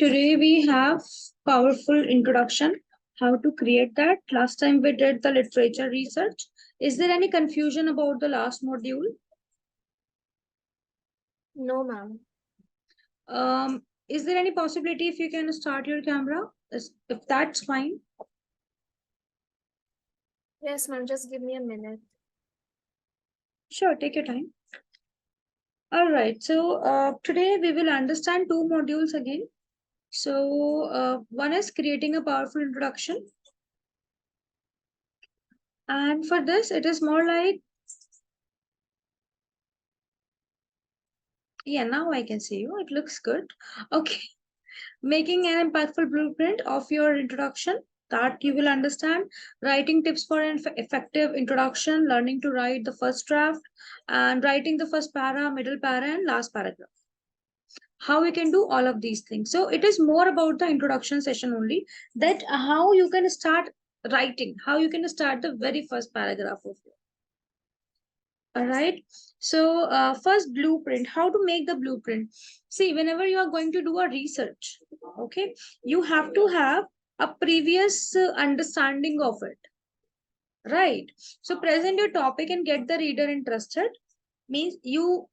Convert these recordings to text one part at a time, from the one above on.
today we have powerful introduction. How to create that? Last time we did the literature research. Is there any confusion about the last module? No, ma'am. Is there any possibility if you can start your camera? If that's fine. Yes, ma'am. Just give me a minute. Sure, take your time. All right. So today we will understand two modules again. So one is creating a powerful introduction. And for this, it is more like, yeah, now I can see you. It looks good. Okay. Making an impactful blueprint of your introduction that you will understand. Writing tips for an effective introduction, learning to write the first draft, and writing the first para, middle para, and last paragraph. How we can do all of these things. So it is more about the introduction session only, that how you can start writing, how you can start the very first paragraph of your. All right. So first, blueprint. How to make the blueprint? See, whenever you are going to do a research, okay, you have to have a previous understanding of it, right? So present your topic and get the reader interested. Means you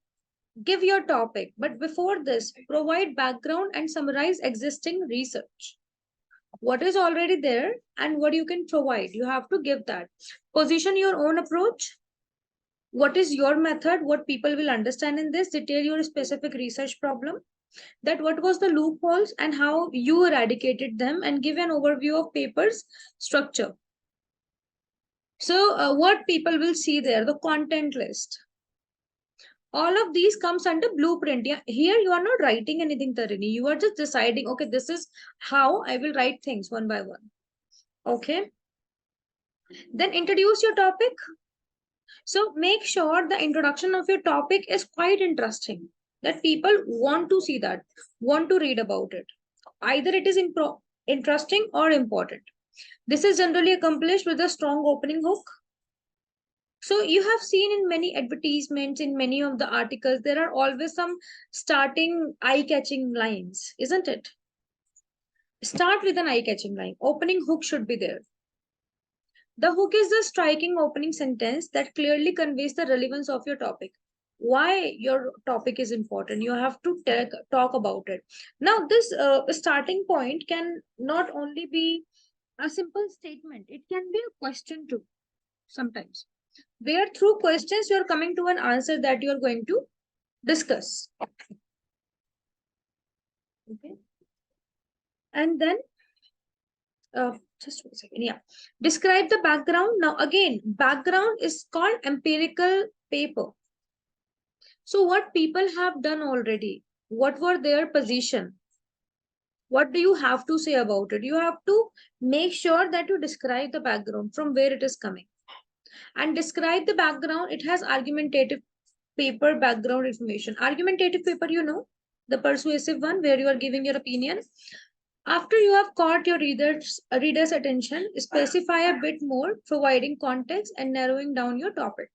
give your topic, but before this, provide background and summarize existing research. What is already there and what you can provide, you have to give that. Position your own approach. What is your method? What people will understand in this? Detail your specific research problem. That what was the loopholes and how you eradicated them, and give an overview of paper's structure. So what people will see there, the content list. All of these comes under blueprint. Yeah, here you are not writing anything, Tarini. You are just deciding, okay, this is how I will write things one by one. Okay. Then introduce your topic. So make sure the introduction of your topic is quite interesting, that people want to see that, want to read about it. Either it is interesting or important. This is generally accomplished with a strong opening hook. So you have seen in many advertisements, in many of the articles, there are always some starting eye-catching lines, isn't it? Start with an eye-catching line. Opening hook should be there. The hook is the striking opening sentence that clearly conveys the relevance of your topic. Why your topic is important. You have to talk about it. Now, this starting point can not only be a simple statement, it can be a question too, sometimes. Where through questions, you are coming to an answer that you are going to discuss. Okay. And then, just one second. Yeah. Describe the background. Now, again, background is called empirical paper. So what people have done already, what were their position? What do you have to say about it? You have to make sure that you describe the background, from where it is coming. And describe the background, it has argumentative paper background information. Argumentative paper, you know, the persuasive one where you are giving your opinion. After you have caught your reader's attention, specify a bit more, providing context and narrowing down your topic.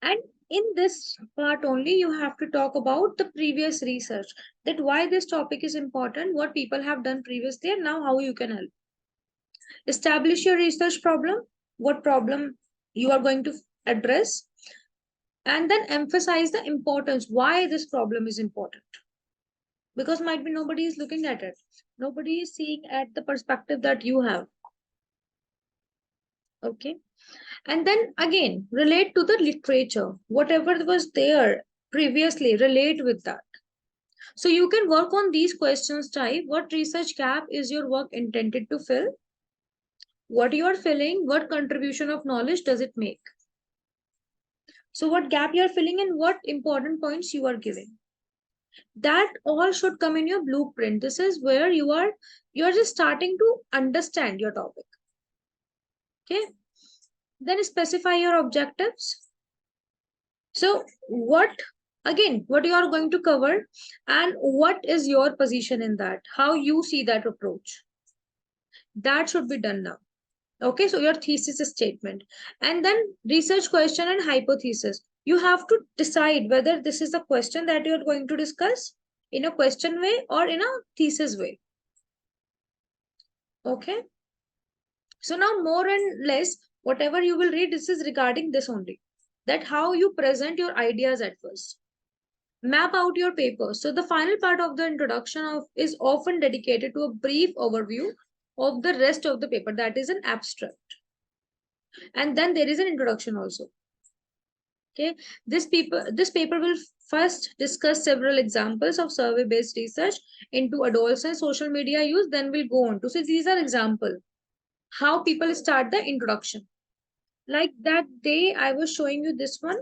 And in this part only, you have to talk about the previous research, that why this topic is important, what people have done previously, and now how you can help. Establish your research problem, what problem you are going to address, and then emphasize the importance, why this problem is important. Because might be nobody is looking at it. Nobody is seeing at the perspective that you have. Okay. And then again, relate to the literature. Whatever was there previously, relate with that. So you can work on these questions type. What research gap is your work intended to fill? What you are filling, what contribution of knowledge does it make? So what gap you are filling and what important points you are giving. That all should come in your blueprint. This is where you are just starting to understand your topic. Okay. Then specify your objectives. So what you are going to cover and what is your position in that, how you see that approach. That should be done now. Okay, so your thesis statement, and then research question and hypothesis. You have to decide whether this is the question that you're going to discuss. in a question way or in a thesis way. Okay. So now more and less, whatever you will read, this is regarding this only. That how you present your ideas at first. Map out your paper. So the final part of the introduction of is often dedicated to a brief overview of the rest of the paper. That is an abstract. And then there is an introduction also. Okay, this paper will first discuss several examples of survey-based research into adolescent and social media use. Then we'll go on to. So these are examples how people start the introduction. Like that day, I was showing you this one,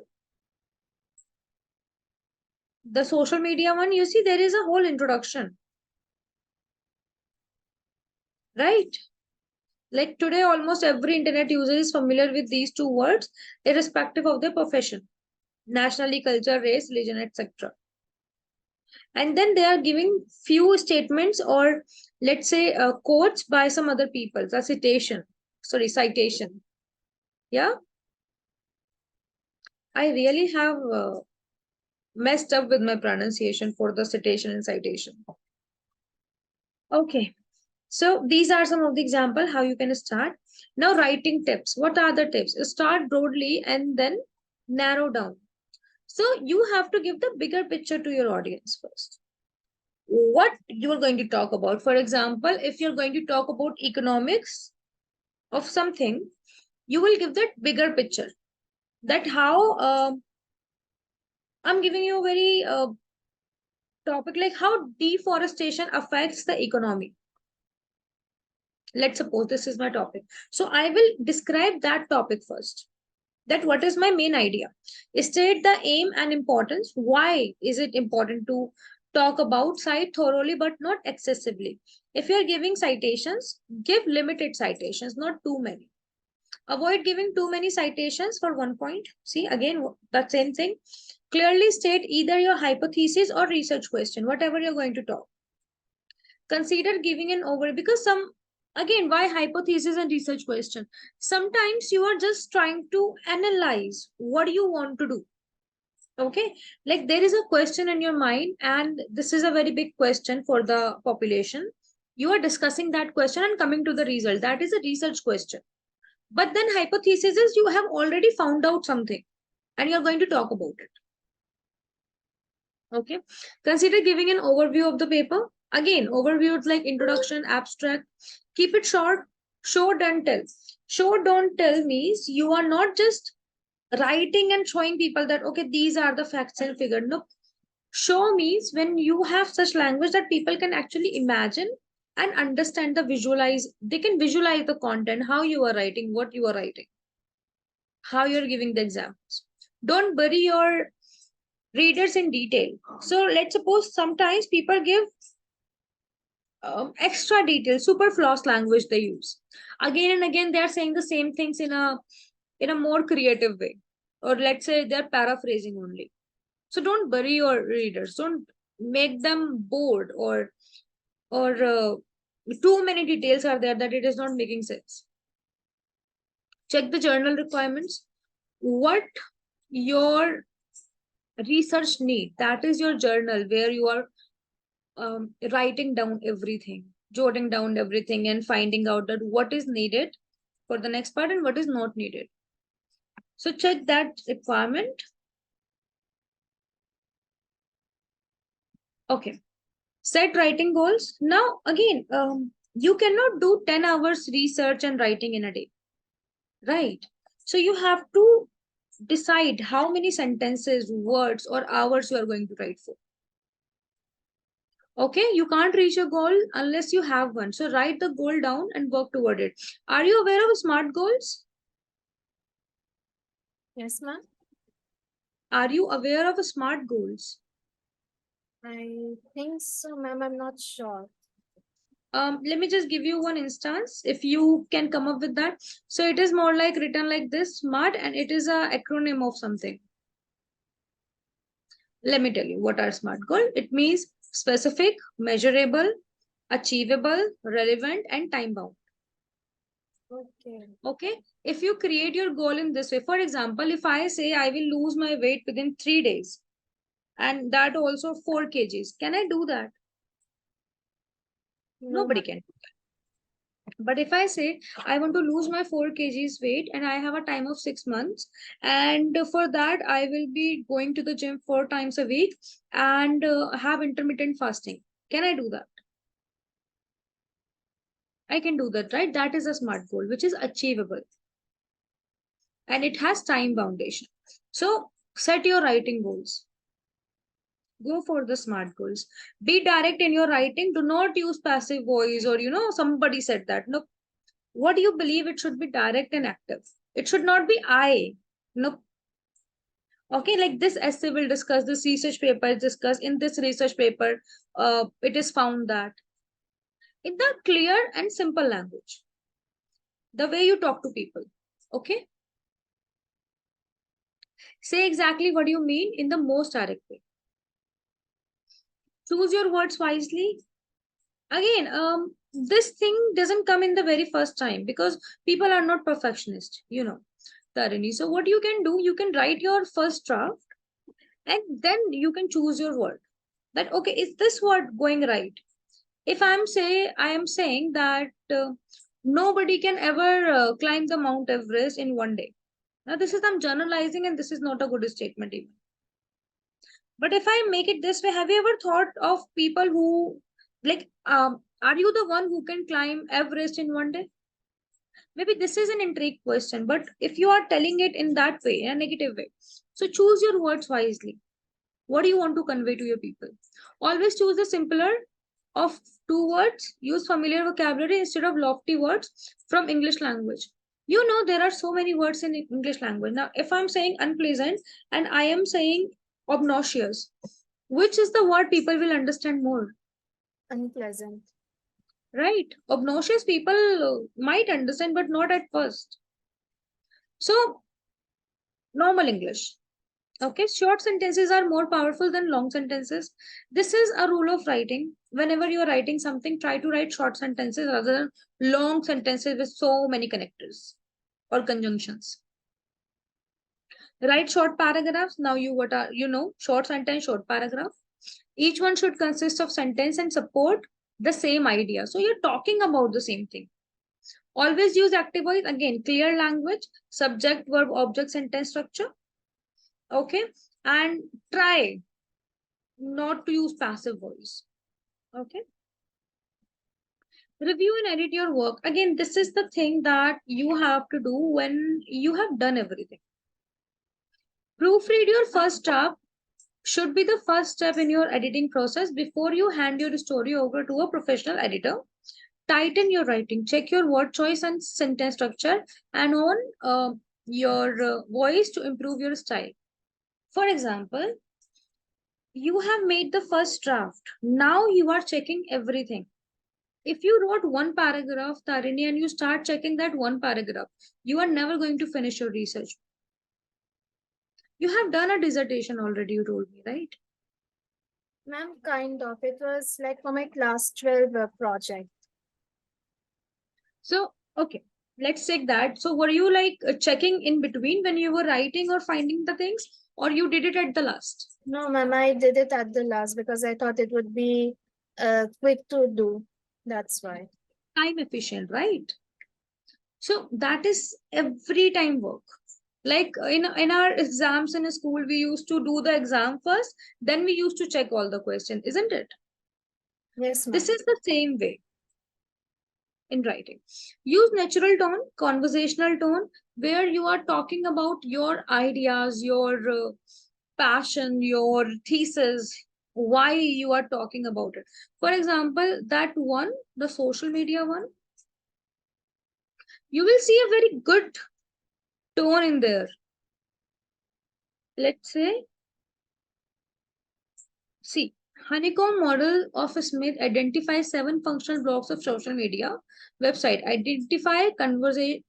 the social media one. You see, there is a whole introduction, right? Like today, almost every internet user is familiar with these two words, irrespective of their profession, nationality, culture, race, religion, etc. And then they are giving few statements or let's say quotes by some other people, a citation. Yeah, I really have messed up with my pronunciation for the citation and citation. Okay, so these are some of the example how you can start. Now writing tips. What are the tips? Start broadly and then narrow down. So you have to give the bigger picture to your audience first. What you're going to talk about. For example, if you're going to talk about economics of something, you will give that bigger picture. That how I'm giving you a very topic like how deforestation affects the economy. Let's suppose this is my topic. So I will describe that topic first. That what is my main idea. State the aim and importance. Why is it important to talk about cite thoroughly but not excessively? If you are giving citations, give limited citations, not too many. Avoid giving too many citations for one point. See, again, the same thing. Clearly state either your hypothesis or research question, whatever you're going to talk. Consider giving an overview because again, why hypothesis and research question? Sometimes you are just trying to analyze what you want to do. Okay, like there is a question in your mind, and this is a very big question for the population. You are discussing that question and coming to the result. That is a research question. But then hypothesis is you have already found out something and you're going to talk about it. Okay. Consider giving an overview of the paper. Again, overviews like introduction, abstract. Keep it short. Show, don't tell. Show, don't tell means you are not just writing and showing people that, okay, these are the facts and figures. No. Show means when you have such language that people can actually imagine and understand they can visualize the content, how you are writing, what you are writing, how you're giving the examples. Don't bury your readers in detail. So let's suppose sometimes people give extra detail, superfluous language they use. Again and again, they are saying the same things in a more creative way, or let's say they're paraphrasing only. So don't bury your readers. Don't make them bored or too many details are there that it is not making sense. Check the journal requirements. What your research need, that is your journal where you are writing down everything, jotting down everything and finding out that what is needed for the next part and what is not needed. So check that requirement. Okay, set writing goals. Now again, you cannot do 10 hours research and writing in a day, right? So you have to decide how many sentences, words or hours you are going to write for. Okay, you can't reach a goal unless you have one. So write the goal down and work toward it. Are you aware of SMART goals? Yes, ma'am. Are you aware of SMART goals? I think so, ma'am. I'm not sure. Let me just give you one instance if you can come up with that. So it is more like written like this, SMART, and it is a acronym of something. Let me tell you what are SMART goals. It means specific, measurable, achievable, relevant, and time bound. Okay. Okay. If you create your goal in this way, for example, if I say I will lose my weight within 3 days, and that also 4 kgs. Can I do that? No, Nobody ma'am. can. But if I say I want to lose my 4 kgs weight and I have a time of 6 months, and for that I will be going to the gym 4 times a week and have intermittent fasting. Can I do that? I can do that, right? That is a smart goal, which is achievable and it has time foundation. So set your writing goals. Go for the smart goals. Be direct in your writing. Do not use passive voice or, somebody said that. No, what do you believe? It should be direct and active. It should not be I. No. Okay, like this essay will discuss, this research paper is discussed. In this research paper, it is found that in the clear and simple language, the way you talk to people. Okay, say exactly what you mean in the most direct way. Choose your words wisely. Again, this thing doesn't come in the very first time because people are not perfectionists, Tarini. So what you can do, you can write your first draft and then you can choose your word. That okay, is this word going right? If I am saying that nobody can ever climb the Mount Everest in one day. Now this is I'm generalizing and this is not a good statement even. But if I make it this way, have you ever thought of people who like are you the one who can climb Everest in one day? Maybe this is an intrigue question, but if you are telling it in that way, in a negative way, so choose your words wisely. What do you want to convey to your people? Always choose the simpler of 2 words. Use familiar vocabulary instead of lofty words from English language. There are so many words in English language. Now, if I'm saying unpleasant and I am saying obnoxious, which is the word people will understand more? Unpleasant. Right? Obnoxious people might understand, but not at first. So, normal English. Okay, short sentences are more powerful than long sentences. This is a rule of writing. Whenever you're writing something, try to write short sentences rather than long sentences with so many connectors or conjunctions. Write short paragraphs. Now short sentence, short paragraph. Each one should consist of sentence and support the same idea. So you're talking about the same thing. Always use active voice. Again, clear language, subject, verb, object, sentence structure. Okay, and try not to use passive voice. Okay. Review and edit your work. Again, this is the thing that you have to do when you have done everything. Proofread your first draft should be the first step in your editing process before you hand your story over to a professional editor. Tighten your writing. Check your word choice and sentence structure and on your voice to improve your style. For example, you have made the first draft. Now you are checking everything. If you wrote one paragraph, Tarini, and you start checking that one paragraph, you are never going to finish your research. You have done a dissertation already, you told me, right? Ma'am, kind of. It was like for my class 12 project. So, okay, let's take that. So, were you like checking in between when you were writing or finding the things, or you did it at the last? No, ma'am, I did it at the last because I thought it would be quick to do. That's why. Time efficient, right? So, that is every time work. Like in our exams in a school, we used to do the exam first, then we used to check all the questions, isn't it? Yes, ma'am. This is the same way in writing. Use natural tone, conversational tone, where you are talking about your ideas, your passion, your thesis, why you are talking about it. For example, that one, the social media one, you will see a very good tone in there. Let's say, see, honeycomb model of Smith identifies 7 functional blocks of social media website. Identify conversation,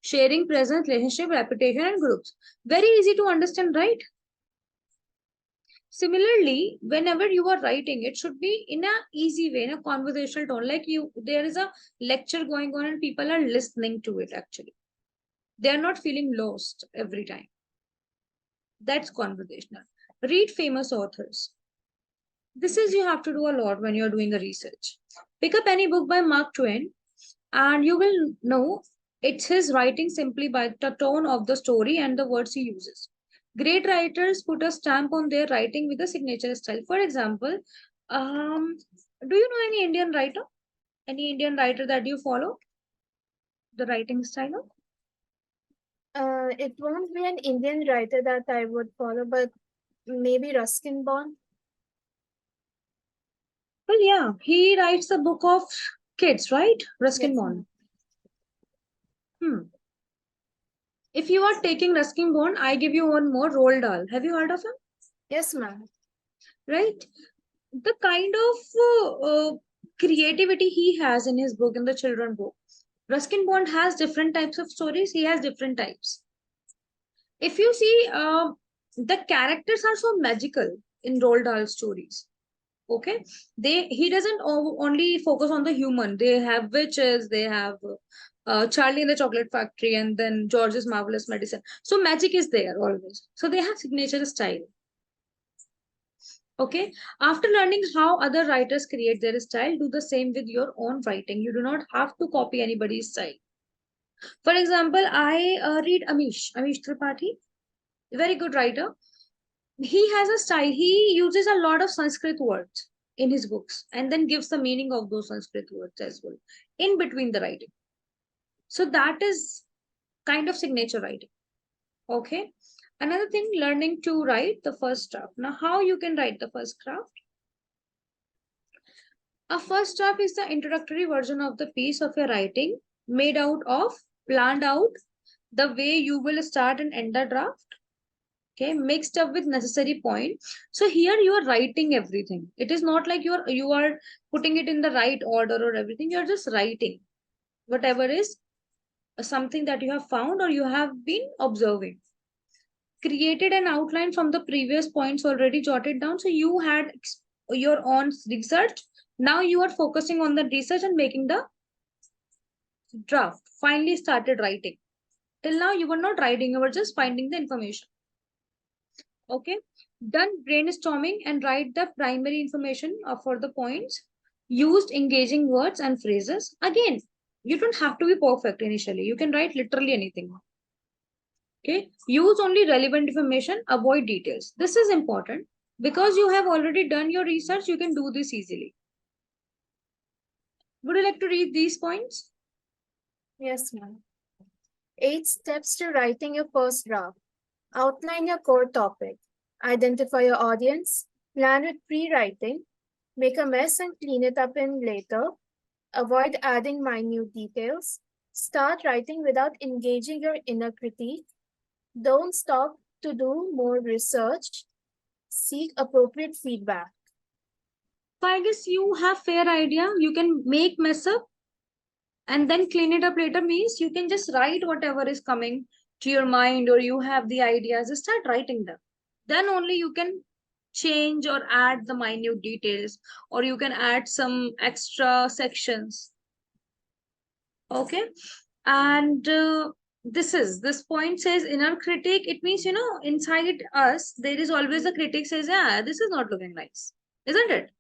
sharing, presence, relationship, reputation, and groups. Very easy to understand, right? Similarly, whenever you are writing, it should be in a easy way, in a conversational tone. Like there is a lecture going on and people are listening to it actually. They are not feeling lost every time. That's conversational. Read famous authors. This is you have to do a lot when you're doing a research. Pick up any book by Mark Twain and you will know it's his writing simply by the tone of the story and the words he uses. Great writers put a stamp on their writing with a signature style. For example, um, do you know any Indian writer? Any Indian writer that you follow? The writing style? It won't be an Indian writer that I would follow, but maybe Ruskin Bond. Well, yeah, he writes the book of kids, right? Ruskin Yes, Bond. ma'am. Hmm. If you are taking Ruskin Bond, I give you one more, Roald Dahl. Have you heard of him? Yes, ma'am. Right? The kind of creativity he has in his book, in the children book. Ruskin Bond has different types of stories. He has different types. If you see, the characters are so magical in Roald Dahl stories. Okay, he doesn't only focus on the human. They have witches. They have Charlie in the Chocolate Factory, and then George's Marvelous Medicine. So magic is there always. So they have signature style. Okay, after learning how other writers create their style, do the same with your own writing. You do not have to copy anybody's style. For example, I read Amish Tripathi, very good writer. He has a style. He uses a lot of Sanskrit words in his books and then gives the meaning of those Sanskrit words as well in between the writing. So that is kind of signature writing. Okay. Another thing, learning to write the first draft. Now, how you can write the first draft? A first draft is the introductory version of the piece of your writing made out of, planned out, the way you will start and end the draft. Okay, mixed up with necessary point. So here you are writing everything. It is not like you are putting it in the right order or everything. You're just writing whatever is something that you have found or you have been observing. Created an outline from the previous points already jotted down. So you had your own research. Now you are focusing on the research and making the draft. Finally started writing. Till now you were not writing, you were just finding the information. Okay, done brainstorming and write the primary information for the points. Used engaging words and phrases. Again, you don't have to be perfect initially. You can write literally anything. Okay, use only relevant information, avoid details. This is important because you have already done your research. You can do this easily. Would you like to read these points? Yes, ma'am. 8 steps to writing your first draft. Outline your core topic. Identify your audience. Plan with pre-writing. Make a mess and clean it up in later. Avoid adding minute details. Start writing without engaging your inner critique. Don't stop to do more research. Seek appropriate feedback. So I guess you have fair idea. You can make mess up and then clean it up later means you can just write whatever is coming to your mind or you have the ideas, just start writing them. Then only you can change or add the minute details or you can add some extra sections. Okay, and this point says inner critic. It means, inside us there is always a critic says, yeah, this is not looking nice, isn't it?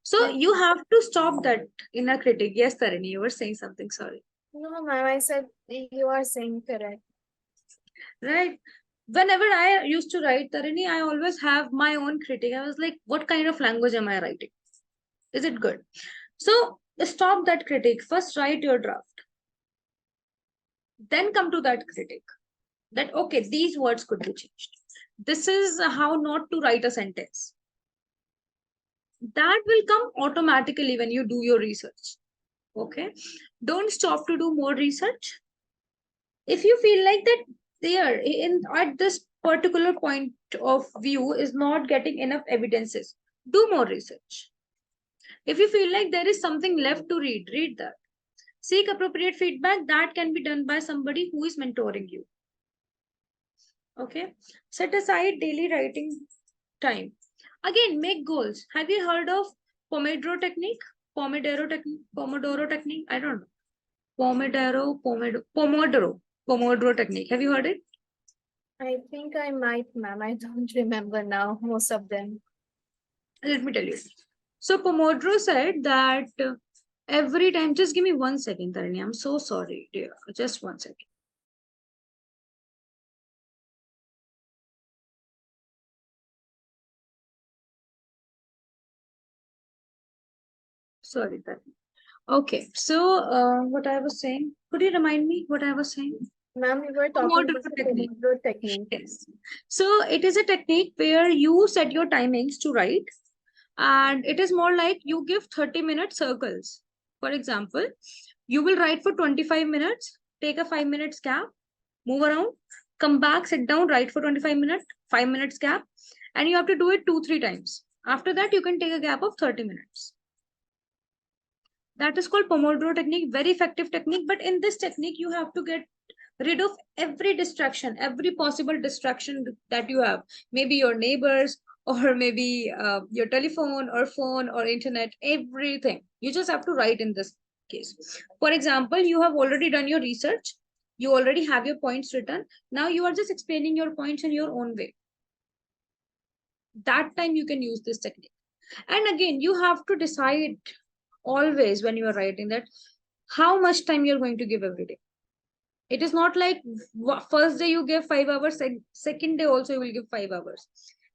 So Yes. you have to stop that inner critic. Yes, Tarini, you were saying something. Sorry. No, ma'am, I said you are saying correct. Right. Whenever I used to write Tarini, I always have my own critic. I was like, what kind of language am I writing? Is it good? So stop that critic. First write your draft. Then come to that critic. That okay, these words could be changed. This is how not to write a sentence. That will come automatically when you do your research. Okay. Don't stop to do more research. If you feel like that there in at this particular point of view is not getting enough evidences, do more research. If you feel like there is something left to read that. Seek appropriate feedback. That can be done by somebody who is mentoring you. Okay, set aside daily writing time. Again, make goals. Have you heard of pomodoro technique? Pomodoro technique, I don't know. Pomodoro technique, have you heard it? I think I might, ma'am. I don't remember now, most of them. Let me tell you. So Pomodoro said that every time, just give me 1 second, Tarini. I'm so sorry, dear. Just 1 second. Sorry, Tarini. Okay, so what I was saying, could you remind me what I was saying? Ma'am, we were talking about Pomodoro the technique. Pomodoro technique. Yes. So it is a technique where you set your timings to write, and it is more like you give 30-minute circles. For example, you will write for 25 minutes, take a 5 minutes gap, move around, come back, sit down, write for 25 minutes, 5 minutes gap, and you have to do it 2, 3 times. After that, you can take a gap of 30 minutes. That is called Pomodoro technique, very effective technique. But in this technique, you have to get rid of every distraction, every possible distraction that you have. Maybe your neighbors, or maybe your telephone or phone or internet, everything. You just have to write in this case. For example, you have already done your research. You already have your points written. Now you are just explaining your points in your own way. That time you can use this technique. And again, you have to decide always when you are writing that how much time you're going to give every day. It is not like first day you give 5 hours, second day also you will give 5 hours.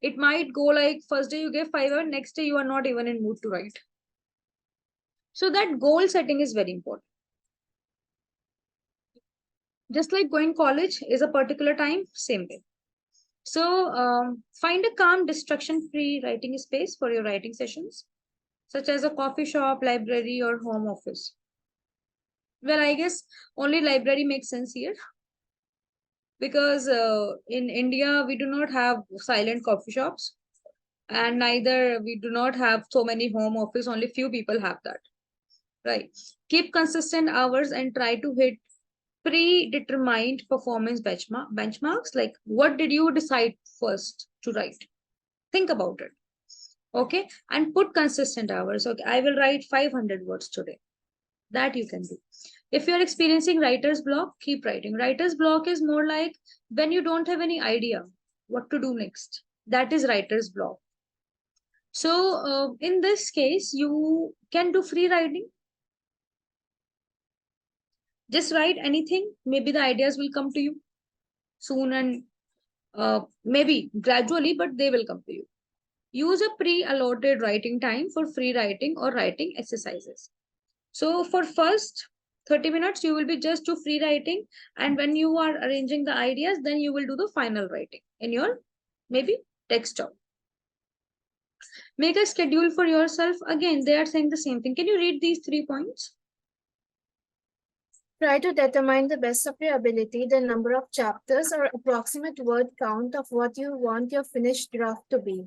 It might go like first day you give 5 hours, next day you are not even in mood to write. So that goal setting is very important. Just like going college is a particular time, same way. So find a calm, distraction-free writing space for your writing sessions, such as a coffee shop, library, or home office. Well, I guess only library makes sense here, because in India we do not have silent coffee shops, and neither we do not have so many home office. Only few people have that, right? Keep consistent hours and try to hit predetermined performance benchmarks. Like, what did you decide first to write? Think about it. Okay, and put consistent hours. Okay, I will write 500 words today. That you can do. If you're experiencing writer's block, keep writing. Writer's block is more like when you don't have any idea what to do next. That is writer's block. So in this case, you can do free writing. Just write anything. Maybe the ideas will come to you soon, and maybe gradually, but they will come to you. Use a pre-allotted writing time for free writing or writing exercises. So for first 30 minutes, you will be just do free writing. And when you are arranging the ideas, then you will do the final writing in your maybe text job. Make a schedule for yourself. Again, they are saying the same thing. Can you read these 3 points? Try to determine the best of your ability, the number of chapters or approximate word count of what you want your finished draft to be.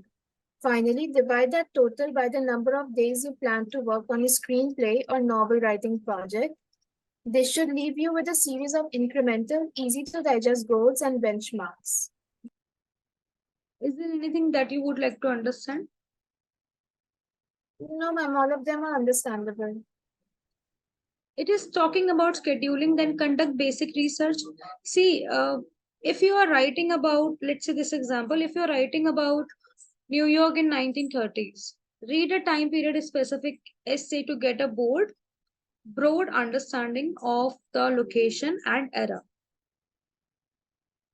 Finally, divide that total by the number of days you plan to work on a screenplay or novel writing project. This should leave you with a series of incremental, easy to digest goals and benchmarks. Is there anything that you would like to understand? No, ma'am, all of them are understandable. It is talking about scheduling, then conduct basic research. See, if you are writing about, let's say this example, if you're writing about New York in 1930s, read a time period specific essay to get a broad understanding of the location and era.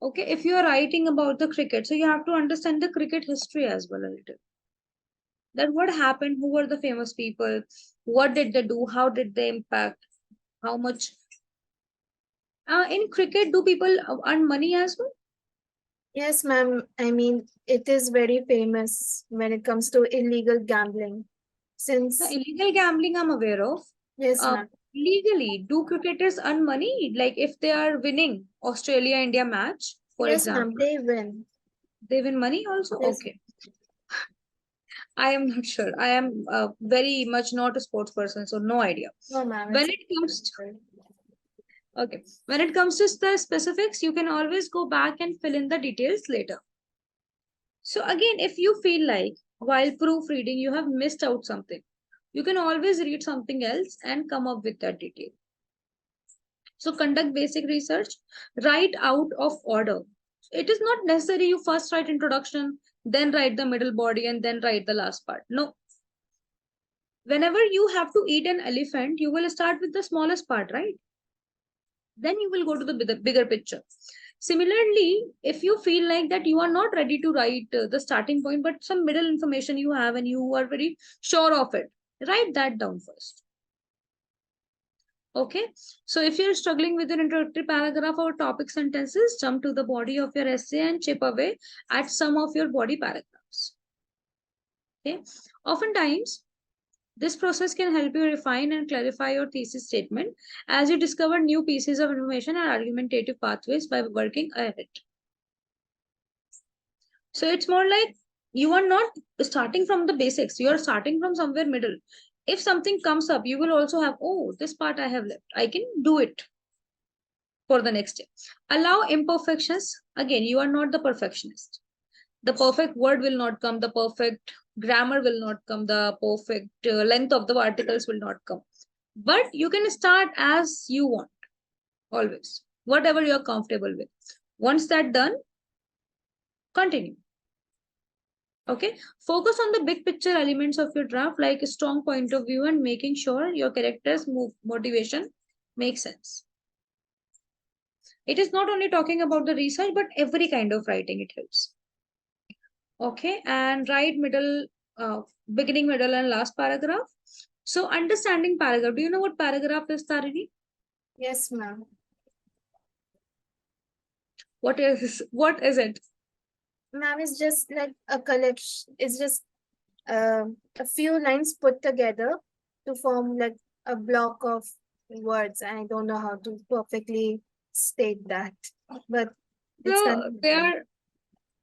Okay, if you are writing about the cricket, so you have to understand the cricket history as well a little. That what happened, who were the famous people, what did they do, how did they impact, how much. In cricket, do people earn money as well? Yes, ma'am. I mean, it is very famous when it comes to illegal gambling. The Since, illegal gambling I'm aware of. yes, Uh, ma'am. Legally, do cricketers earn money? Like if they are winning Australia-India match, for Yes, ma'am, example, they win. they win money also? Yes, Okay. I am not sure. I am very much not a sports person, so no idea. no, ma'am, When it's it comes Okay. When it comes to the specifics, you can always go back and fill in the details later. So again, if you feel like while proofreading you have missed out something, you can always read something else and come up with that detail. So conduct basic research, write out of order. it is not necessary you first write introduction, then write the middle body, and then write the last part. No. Whenever you have to eat an elephant, you will start with the smallest part, right? Then you will go to the bigger picture. Similarly, if you feel like that you are not ready to write the starting point, but some middle information you have and you are very sure of it, write that down first. Okay, so if you're struggling with an introductory paragraph or topic sentences, jump to the body of your essay and chip away at some of your body paragraphs. Okay, oftentimes this process can help you refine and clarify your thesis statement as you discover new pieces of information and argumentative pathways by working ahead. So it's more like you are not starting from the basics, you are starting from somewhere middle. If something comes up, you will also have, oh, this part I have left, I can do it for the next day. Allow imperfections. Again, you are not the perfectionist. The perfect word will not come, the perfect grammar will not come, the perfect length of the articles will not come. But you can start as you want, always, whatever you're comfortable with. Once that done, continue. Okay, focus on the big picture elements of your draft, like a strong point of view and making sure your characters motivation makes sense. It is not only talking about the research, but every kind of writing it helps. Okay, and write middle, beginning, middle, and last paragraph. So understanding paragraph. Do you know what paragraph is, Tarini? Yes, ma'am. What is it? Ma'am, it's just like a collection. It's just a few lines put together to form like a block of words. I don't know how to perfectly state that, but it's kind So they are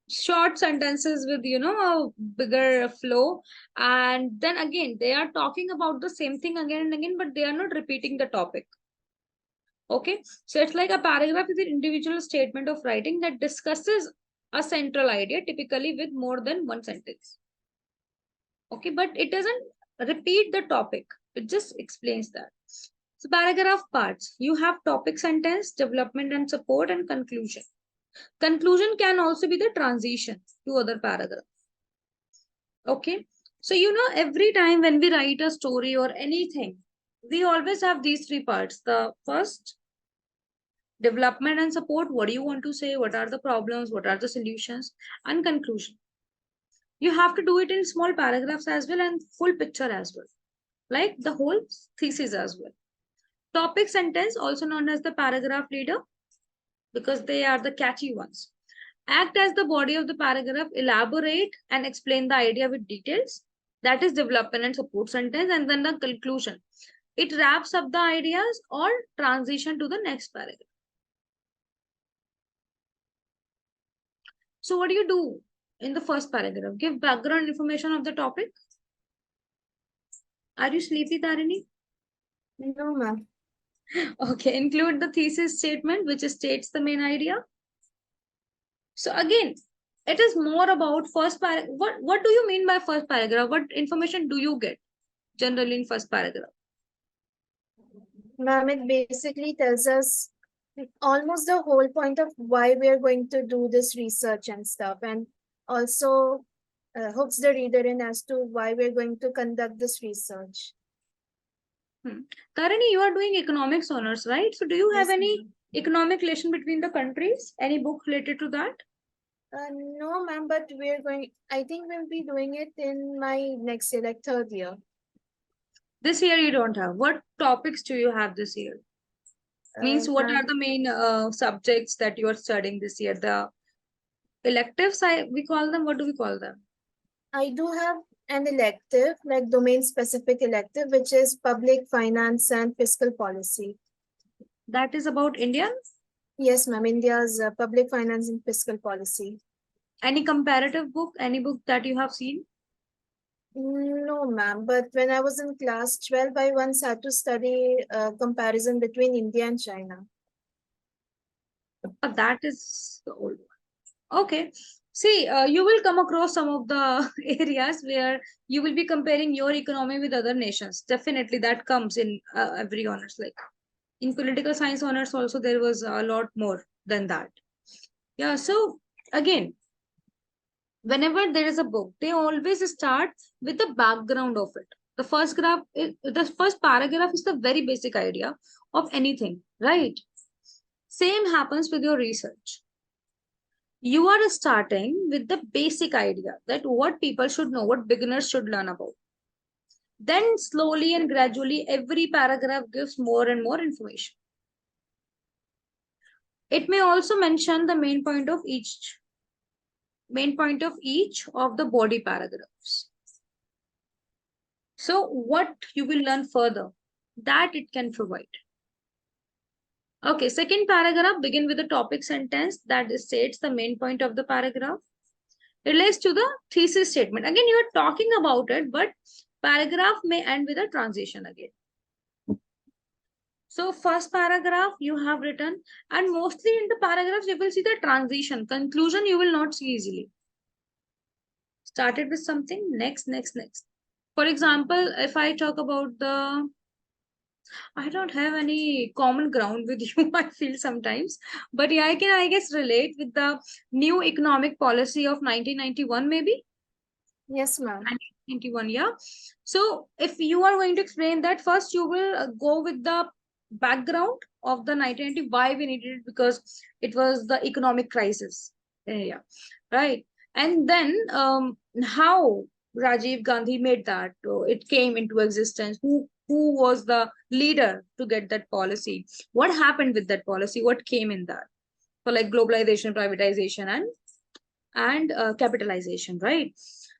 short sentences with a bigger flow, and then again they are talking about the same thing again and again, but they are not repeating the topic. Okay, so it's like a paragraph is an individual statement of writing that discusses a central idea, typically with more than one sentence. Okay, but it doesn't repeat the topic, it just explains that. So paragraph parts, you have topic, sentence, development and support, and conclusion. Conclusion can also be the transition to other paragraph. Okay, so every time when we write a story or anything, we always have these three parts. The first, development and support, what do you want to say, what are the problems, what are the solutions, and conclusion. You have to do it in small paragraphs as well and full picture as well, like the whole thesis as well. Topic, sentence, also known as the paragraph leader, because they are the catchy ones, act as the body of the paragraph, elaborate and explain the idea with details. That is development and support sentence. And then the conclusion, it wraps up the ideas or transition to the next paragraph. So what do you do in the first paragraph? Give background information of the topic. Are you sleepy, Tarini? No, ma'am. Okay, include the thesis statement, which states the main idea. So again, it is more about first paragraph. What do you mean by first paragraph? What information do you get generally in first paragraph? Ma'am, it basically tells us almost the whole point of why we are going to do this research and stuff, and also hooks the reader in as to why we're going to conduct this research. Tarini, you are doing economics honors, right? So do you have Yes, any ma'am. economic relation between the countries? Any book related to that? No, ma'am, but I think we'll be doing it in my next year, like third year. This year you don't have. What topics do you have this year? Means what are Ma'am, the main subjects that you are studying this year? The electives, we call them. What do we call them? I do have an elective, like domain-specific elective, which is public finance and fiscal policy. That is about India. Yes, ma'am, India's public finance and fiscal policy. Any comparative book? Any book that you have seen? No, ma'am, but when I was in class 12, I once had to study a comparison between India and China. That is the old one. Okay. See, you will come across some of the areas where you will be comparing your economy with other nations. Definitely, that comes in every honors. Like in political science honors, also there was a lot more than that. Yeah, so again, whenever there is a book, they always start with the background of it. The first paragraph is the very basic idea of anything, right? Same happens with your research. You are starting with the basic idea that what people should know, what beginners should learn about. Then slowly and gradually, every paragraph gives more and more information. It may also mention the main point of each of the body paragraphs. So what you will learn further, that it can provide. Okay, second paragraph begin with the topic sentence that states the main point of the paragraph. Relates to the thesis statement. Again, you are talking about it, but paragraph may end with a transition again. So first paragraph you have written, and mostly in the paragraphs you will see the transition. Conclusion you will not see easily. Started with something, next. For example, if I talk about I don't have any common ground with you, I feel sometimes. But yeah, I guess, relate with the new economic policy of 1991, maybe? Yes, ma'am. 1991, yeah. So if you are going to explain that, first you will go with the background of the 1990, why we needed it, because it was the economic crisis in India, right? And then how Rajiv Gandhi made that, it came into existence, who was the leader to get that policy, what happened with that policy, what came in that, for like globalization, privatization, and capitalization, right?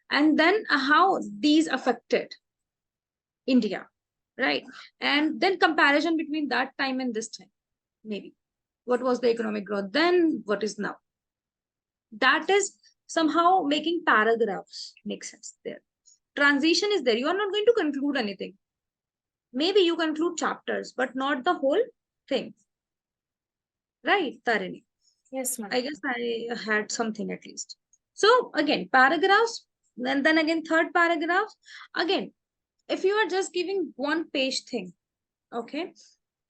And then how these affected India, right? And then comparison between that time and this time, maybe. What was the economic growth then? What is now? That is somehow making paragraphs make sense there. Transition is there. You are not going to conclude anything. Maybe you conclude chapters, but not the whole thing. Right, Tarini? Yes, ma'am. I guess I had something at least. So again, paragraphs, and then again, third paragraph. Again, if you are just giving one page thing, okay,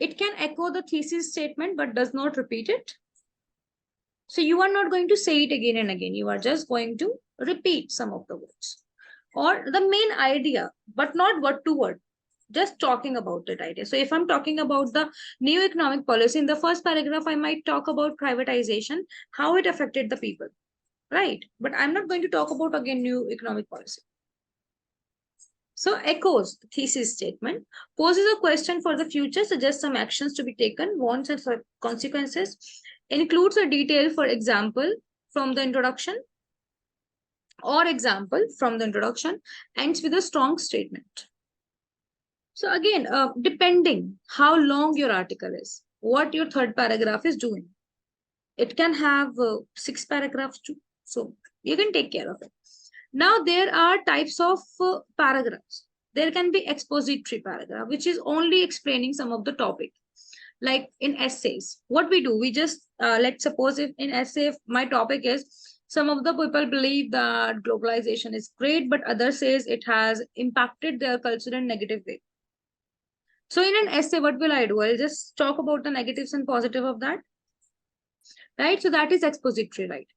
it can echo the thesis statement but does not repeat it. So you are not going to say it again and again. You are just going to repeat some of the words or the main idea, but not word to word. Just talking about that idea. So if I'm talking about the new economic policy, in the first paragraph, I might talk about privatization, how it affected the people, right? But I'm not going to talk about again new economic policy. So echoes the thesis statement, poses a question for the future, suggests some actions to be taken, warns and consequences, includes a detail, for example, from the introduction, ends with a strong statement. So again, depending how long your article is, what your third paragraph is doing, it can have 6 paragraphs too. So you can take care of it. Now there are types of paragraphs. There can be expository paragraph, which is only explaining some of the topic. Like in essays, what we do, we just, let's suppose if in essay, if my topic is, some of the people believe that globalization is great, but others says it has impacted their culture in negative way. So in an essay, what will I do? I'll just talk about the negatives and positive of that, right? So that is expository, right?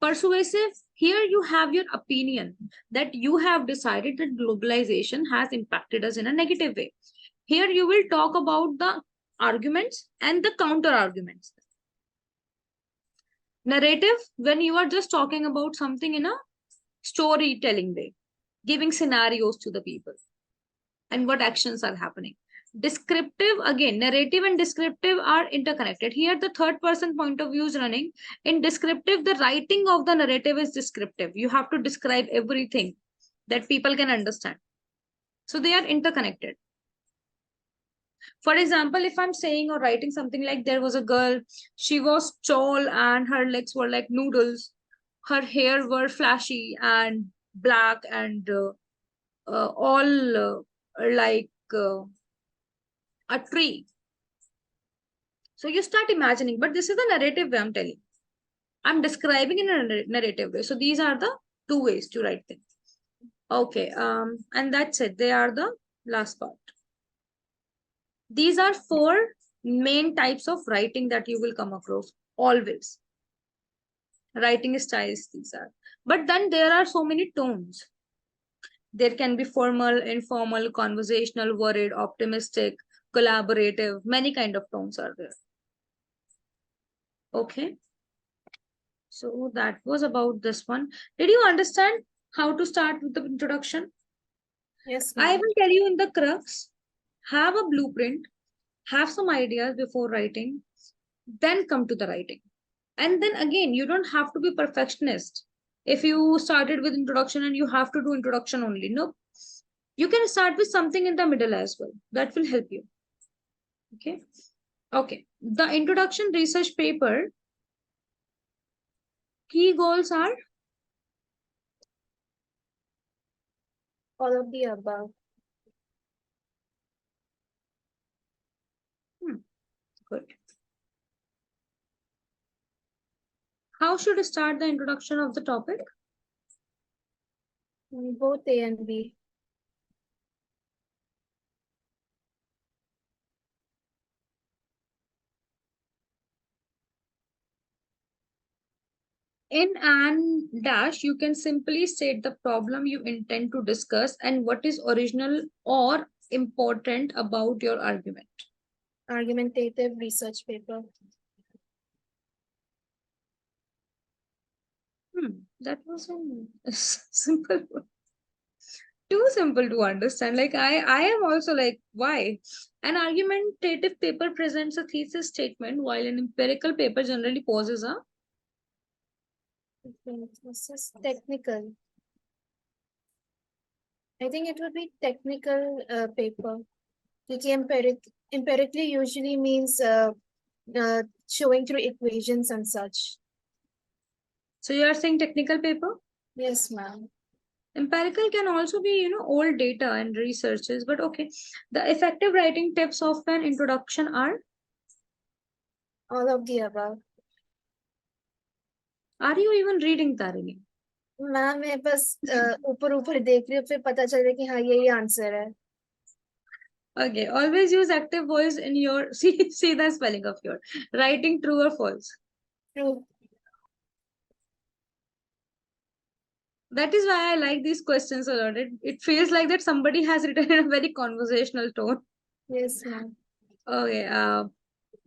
Persuasive, here you have your opinion that you have decided that globalization has impacted us in a negative way. Here you will talk about the arguments and the counter arguments. Narrative, when you are just talking about something in a storytelling way, giving scenarios to the people and what actions are happening. Descriptive, again, narrative and descriptive are interconnected. Here, the third person point of view is running. In descriptive, the writing of the narrative is descriptive. You have to describe everything that people can understand. So they are interconnected. For example, if I'm saying or writing something like there was a girl, she was tall and her legs were like noodles. Her hair were flashy and black and all like a tree. So you start imagining, but this is the narrative way I'm telling. I'm describing in a narrative way. So these are the two ways to write things. Okay, and that's it. They are the last part. These are 4 main types of writing that you will come across always. Writing styles these are. But then there are so many tones. There can be formal, informal, conversational, worried, optimistic, collaborative. Many kind of tones are there. Okay. So that was about this one. Did you understand how to start with the introduction? Yes, I ma'am. will tell you in the crux. Have a blueprint, have some ideas before writing, then come to the writing. And then again, you don't have to be perfectionist. If you started with introduction and you have to do introduction only, no. You can start with something in the middle as well. That will help you. Okay. Okay. The introduction research paper key goals are All of the above. good. How should I start the introduction of the topic? Both A and B. In an dash, you can simply state the problem you intend to discuss and what is original or important about your argument. Argumentative research paper. That was a simple, too simple to understand. Like I am also like, why? An argumentative paper presents a thesis statement, while an empirical paper generally poses a. This is technical. I think it would be technical paper. Because empirically usually means showing through equations and such. So you are saying technical paper? Yes, ma'am. Empirical can also be, old data and researches, but okay. The effective writing tips of an introduction are. All of the above. Are you even reading Tarini? Ma'am मैं बस ऊपर ऊपर देख रही हूँ फिर पता चल रहा है कि हाँ यही आंसर है. Okay, always use active voice in your see the spelling of your writing true or false. True. That is why I like these questions a lot. It feels like that somebody has written in a very conversational tone. Yes, ma'am. Okay,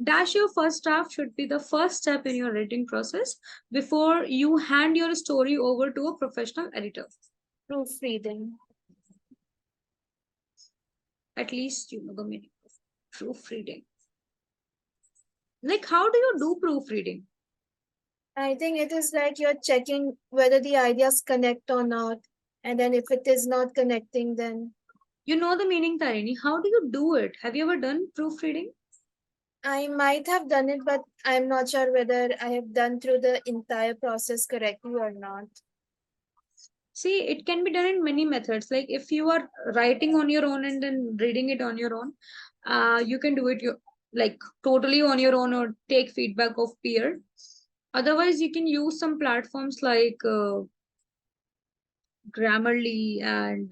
dash your first draft should be the first step in your writing process before you hand your story over to a professional editor. Proofreading. At least you know the meaning of proofreading. Like, how do you do proofreading? I think it is like you're checking whether the ideas connect or not. And then if it is not connecting, then You know the meaning, Tarini. How do you do it? Have you ever done proofreading? I might have done it, but I'm not sure whether I have done through the entire process correctly or not. See, it can be done in many methods. Like if you are writing on your own and then reading it on your own, you can do it like totally on your own or take feedback of peer. Otherwise, you can use some platforms like Grammarly and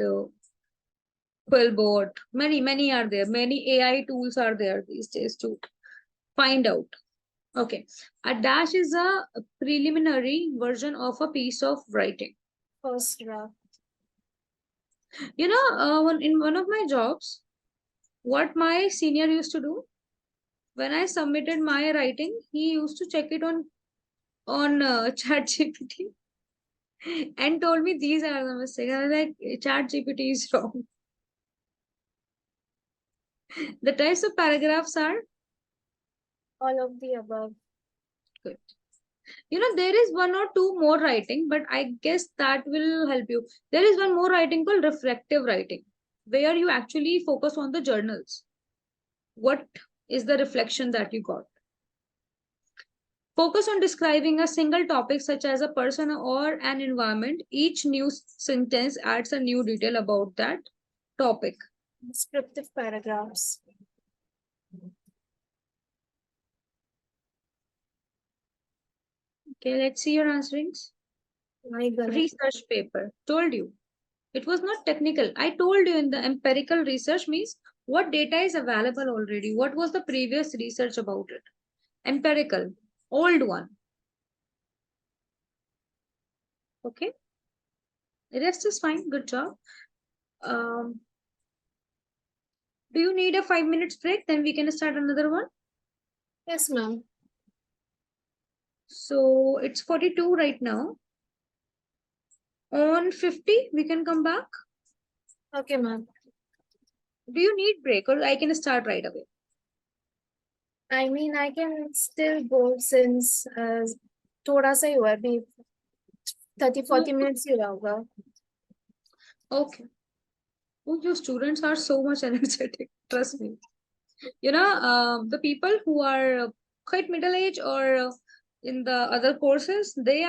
Quillbot. Many are there. Many AI tools are there these days to find out. Okay, a dash is a preliminary version of a piece of writing. First draft. In one of my jobs, what my senior used to do when I submitted my writing, he used to check it on ChatGPT and told me these are the mistakes. I was like, ChatGPT is wrong. The types of paragraphs are All of the above. good. There is one or two more writing, but I guess that will help you. There is one more writing called reflective writing, where you actually focus on the journals. What is the reflection that you got? Focus on describing a single topic such as a person or an environment. Each new sentence adds a new detail about that topic. Descriptive paragraphs. Okay, let's see your answerings. My goodness. Research paper. Told you. It was not technical. I told you in the empirical research means what data is available already. What was the previous research about it? Empirical. Old one. Okay. The rest is fine. Good job. Do you need a 5 minutes break? Then we can start another one. Yes, ma'am. So it's 42 right now. On 50, we can come back. Okay, ma'am. Do you need break or I can start right away? I mean, I can still go since थोड़ा सा ही हुआ है अभी 30-40 minutes ही हुआ होगा. Okay. Oh, your students are so much energetic. Trust me. The people who are quite middle age or in the other courses, they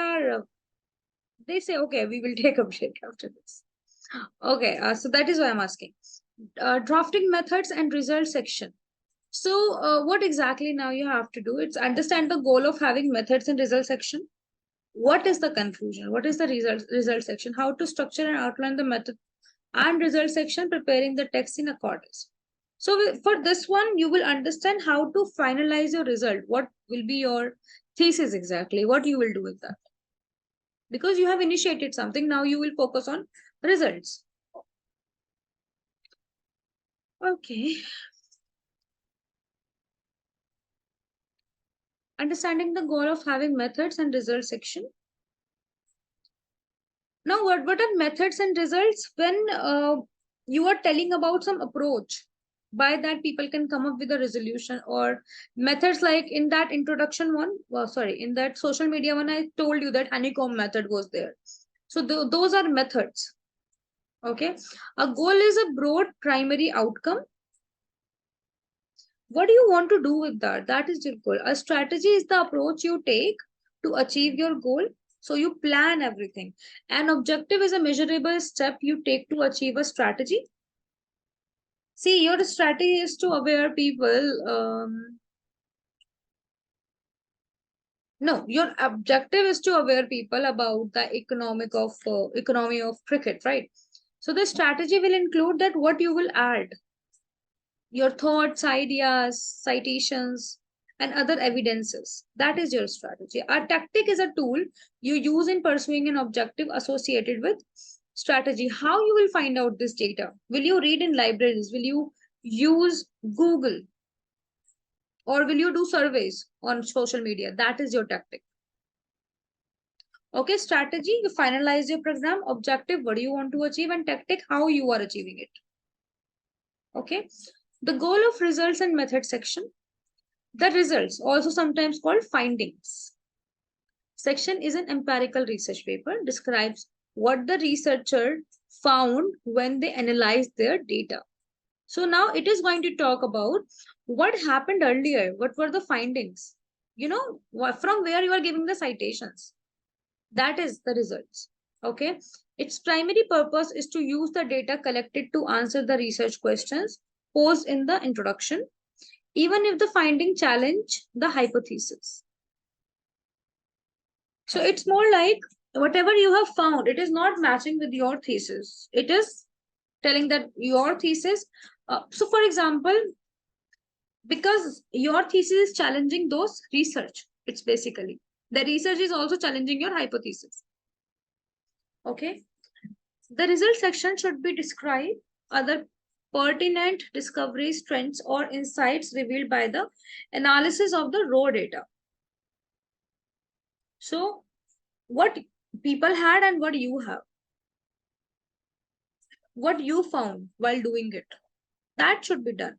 say, okay, we will take a break after this. Okay, so that is why I'm asking. Drafting methods and result section. So, what exactly now you have to do? It's understand the goal of having methods and result section. What is the conclusion? What is the result section? How to structure and outline the method and result section, preparing the text in accordance. So for this one, you will understand how to finalize your result. What will be your thesis exactly? What you will do with that? Because you have initiated something, now you will focus on results. Okay. Understanding the goal of having methods and results section. Now, what are methods and results? When you are telling about some approach, by that people can come up with a resolution or methods like in that introduction one, in that social media one, I told you that honeycomb method was there. So those are methods. Okay. A goal is a broad primary outcome. What do you want to do with that? That is your goal. A strategy is the approach you take to achieve your goal. So you plan everything. An objective is a measurable step you take to achieve a strategy. See, your strategy is to aware people. No, your objective is to aware people about the economy of cricket, right? So the strategy will include that what you will add, your thoughts, ideas, citations, and other evidences. That is your strategy. A tactic is a tool you use in pursuing an objective associated with strategy. How you will find out this data? Will you read in libraries? Will you use Google? Or will you do surveys on social media? That is your tactic. Okay, strategy, you finalize your program, objective, what do you want to achieve, and tactic, how you are achieving it. Okay, the goal of results and method section. The results, also sometimes called findings. Section is an empirical research paper, describes what the researcher found when they analyzed their data. So now it is going to talk about what happened earlier, what were the findings, from where you are giving the citations. That is the results. Okay. Its primary purpose is to use the data collected to answer the research questions posed in the introduction, even if the finding challenge the hypothesis. So it's more like whatever you have found, it is not matching with your thesis. It is telling that your thesis. So, for example, because your thesis is challenging those research, it's basically the research is also challenging your hypothesis. Okay. The result section should be described other pertinent discoveries, trends, or insights revealed by the analysis of the raw data. So, what people had and what you have, what you found while doing it, that should be done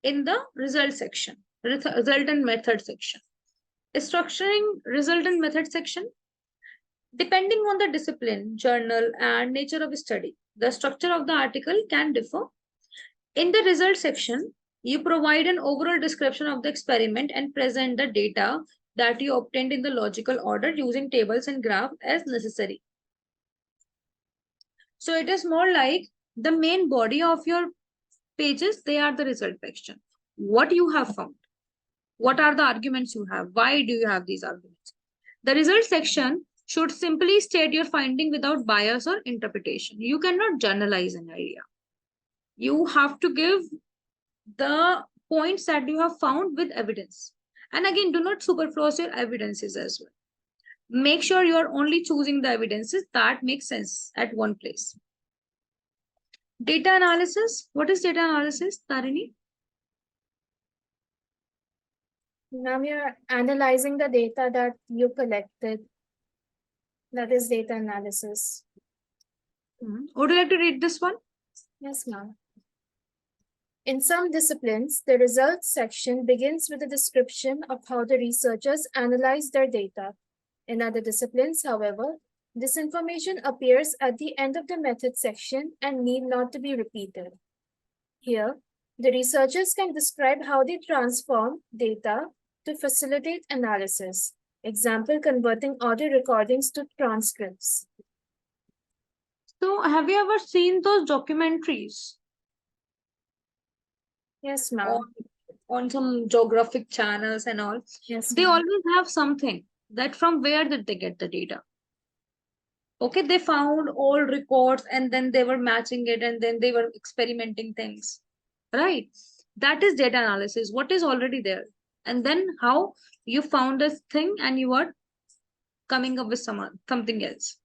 in the result section, result and method section. Structuring result and method section. Depending on the discipline, journal, and nature of study, the structure of the article can differ. In the result section, you provide an overall description of the experiment and present the data that you obtained in the logical order using tables and graphs as necessary. So it is more like the main body of your pages, they are the result section. What you have found, what are the arguments you have, why do you have these arguments? The result section should simply state your finding without bias or interpretation. You cannot generalize an idea. You have to give the points that you have found with evidence. And again, do not superfluous your evidences as well. Make sure you are only choosing the evidences that make sense at one place. Data analysis. What is data analysis, Tarini? Now you're analyzing the data that you collected. That is data analysis. Would you like to read this one? Yes, ma'am. In some disciplines, the results section begins with a description of how the researchers analyze their data. In other disciplines, however, this information appears at the end of the method section and need not to be repeated. Here, the researchers can describe how they transform data to facilitate analysis. Example, converting audio recordings to transcripts. So, have you ever seen those documentaries? Yes, ma'am. On some geographic channels and all? Yes, They ma'am. always have something that from where did they get the data? Okay, they found old records and then they were matching it and then they were experimenting things, right? That is data analysis. What is already there? And then how you found this thing and you are coming up with something else.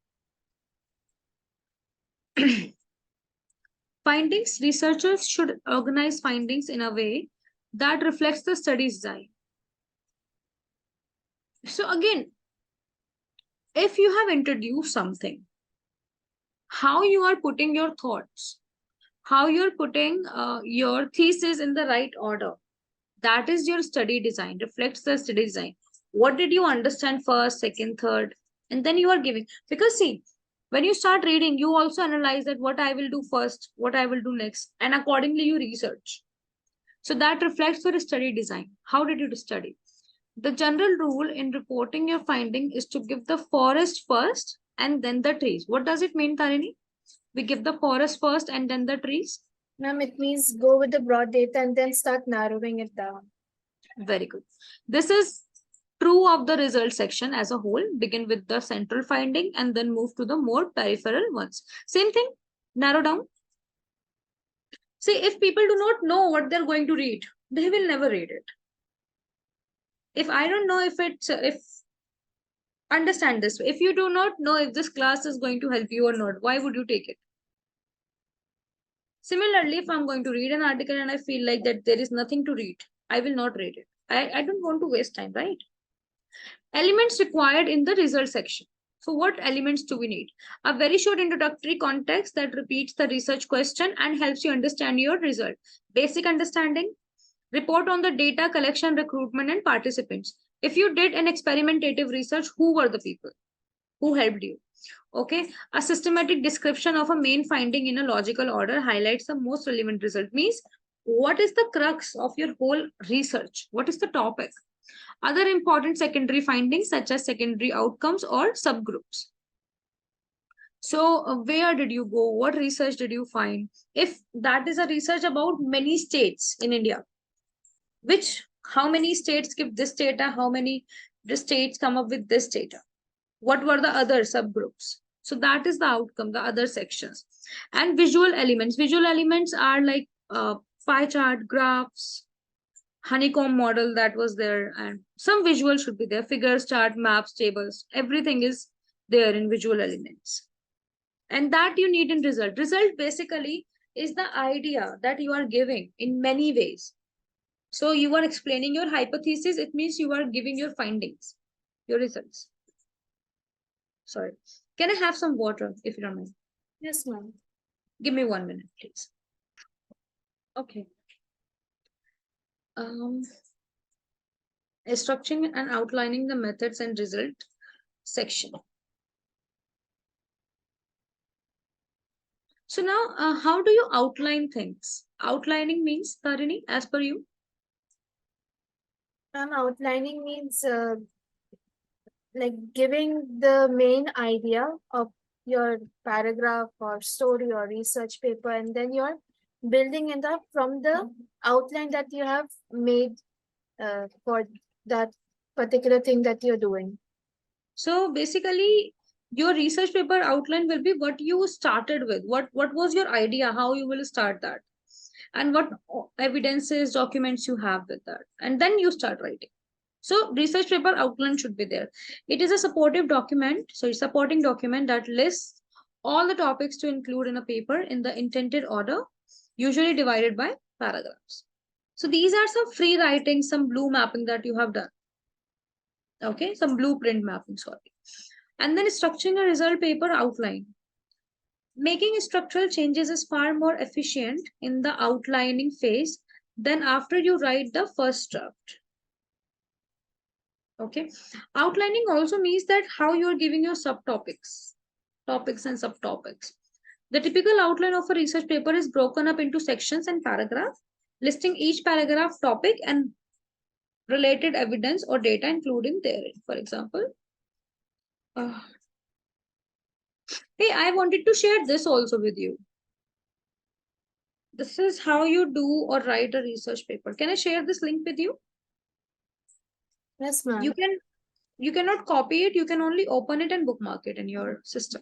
Findings. Researchers should organize findings in a way that reflects the study's design. So again, if you have introduced something, how you are putting your thoughts, how you're putting your thesis in the right order, that is your study design, reflects the study design. What did you understand first, second, third, and then you are giving. Because see, when you start reading, you also analyze that what I will do first, what I will do next, and accordingly you research. So that reflects your study design. How did you study? The general rule in reporting your finding is to give the forest first and then the trees. What does it mean, Tarini? We give the forest first and then the trees? Ma'am, it means go with the broad data and then start narrowing it down. Very good. This is true of the result section as a whole. Begin with the central finding and then move to the more peripheral ones. Same thing, narrow down. See, if people do not know what they're going to read, they will never read it. If I don't know if understand this, if you do not know if this class is going to help you or not, why would you take it? Similarly, if I'm going to read an article and I feel like that there is nothing to read, I will not read it. I don't want to waste time, right? Elements required in the result section. So what elements do we need? A very short introductory context that repeats the research question and helps you understand your result. Basic understanding. Report on the data collection, recruitment, and participants. If you did an experimentative research, who were the people who helped you? Okay, a systematic description of a main finding in a logical order highlights the most relevant result. Means what is the crux of your whole research? What is the topic? Other important secondary findings such as secondary outcomes or subgroups. So where did you go? What research did you find? If that is a research about many states in India, how many states give this data? How many the states come up with this data? What were the other subgroups? So that is the outcome, the other sections. And visual elements. Visual elements are like pie chart, graphs, honeycomb model that was there, and some visual should be there. Figures, chart, maps, tables, everything is there in visual elements. And that you need in result. Result basically is the idea that you are giving in many ways. So you are explaining your hypothesis. It means you are giving your findings, your results. Sorry. Can I have some water if you don't mind? Yes, ma'am. Give me 1 minute, please. Okay. Structuring and outlining the methods and result section. So now, how do you outline things? Outlining means, Tarini, as per you? Outlining means like giving the main idea of your paragraph or story or research paper, and then you're building it up from the outline that you have made for that particular thing that you're doing. So basically, your research paper outline will be what you started with. What was your idea? How you will start that? And what evidences, documents you have with that. And then you start writing. So research paper outline should be there. It is a supportive document. So it's a supporting document that lists all the topics to include in a paper in the intended order, usually divided by paragraphs. So these are some free writing, some blue mapping that you have done. Okay, some blueprint mapping, sorry. And then structuring a result paper outline. Making structural changes is far more efficient in the outlining phase than after you write the first draft. Okay, outlining also means that how you are giving your subtopics, topics and subtopics. The typical outline of a research paper is broken up into sections and paragraphs, listing each paragraph topic and related evidence or data including therein. For example, uh, hey, I wanted to share this also with you. This is how you do or write a research paper. Can I share this link with you? Yes, You ma'am. can, you cannot copy it, you can only open it and bookmark it in your system.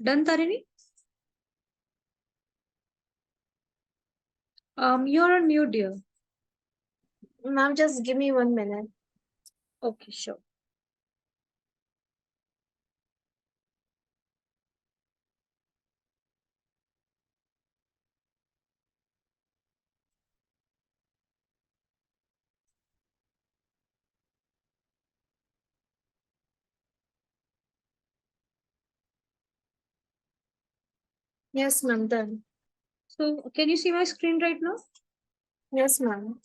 Done, Tarini? You're on mute, dear. Ma'am, just give me 1 minute. Okay, sure. Yes, ma'am, done. So can you see my screen right now? Yes, ma'am.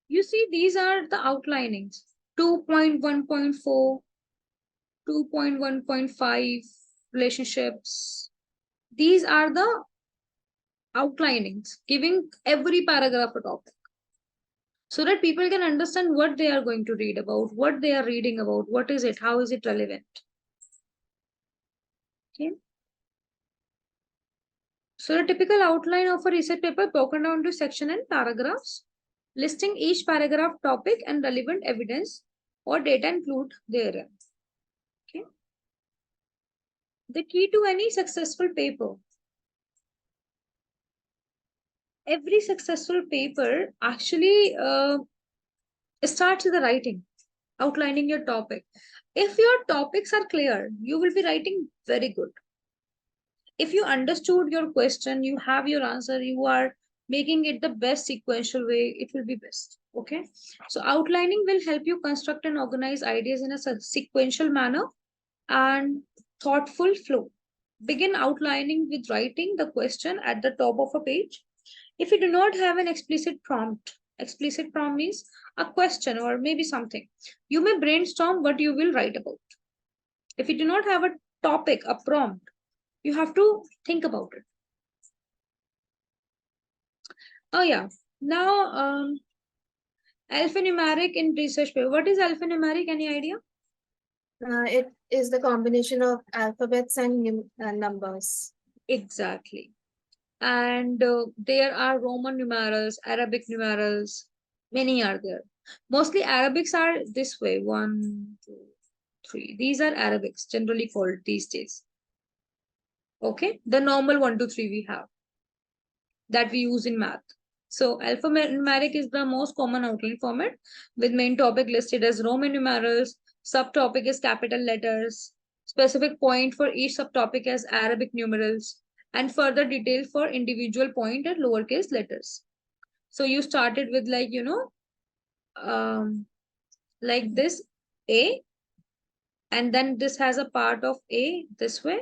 You see, these are the outlinings. 2.1.4, 2.1.5 relationships. These are the outlinings, giving every paragraph a topic, so that people can understand what they are going to read about, what they are reading about, what is it, how is it relevant. Okay. So the typical outline of a research paper broken down to section and paragraphs, listing each paragraph topic and relevant evidence or data include therein. Okay. The key to any successful paper. Every successful paper actually starts with the writing, outlining your topic. If your topics are clear, you will be writing very good. If you understood your question, you have your answer, you are making it the best sequential way, it will be best. Okay. So outlining will help you construct and organize ideas in a sequential manner and thoughtful flow. Begin outlining with writing the question at the top of a page. If you do not have an explicit prompt means a question or maybe something, you may brainstorm what you will write about. If you do not have a topic, a prompt, you have to think about it. Oh yeah. Now, alphanumeric in research paper. What is alphanumeric? Any idea? It is the combination of alphabets and numbers. Exactly. And there are Roman numerals, Arabic numerals, many are there. Mostly Arabics are this way, 1, 2, 3. These are Arabics, generally called these days. Okay, the normal 1, 2, 3 we have that we use in math. So alphanumeric is the most common outline format with main topic listed as Roman numerals, subtopic is capital letters, specific point for each subtopic as Arabic numerals, and further detail for individual point at lowercase letters. So you started with like this A, and then this has a part of A this way,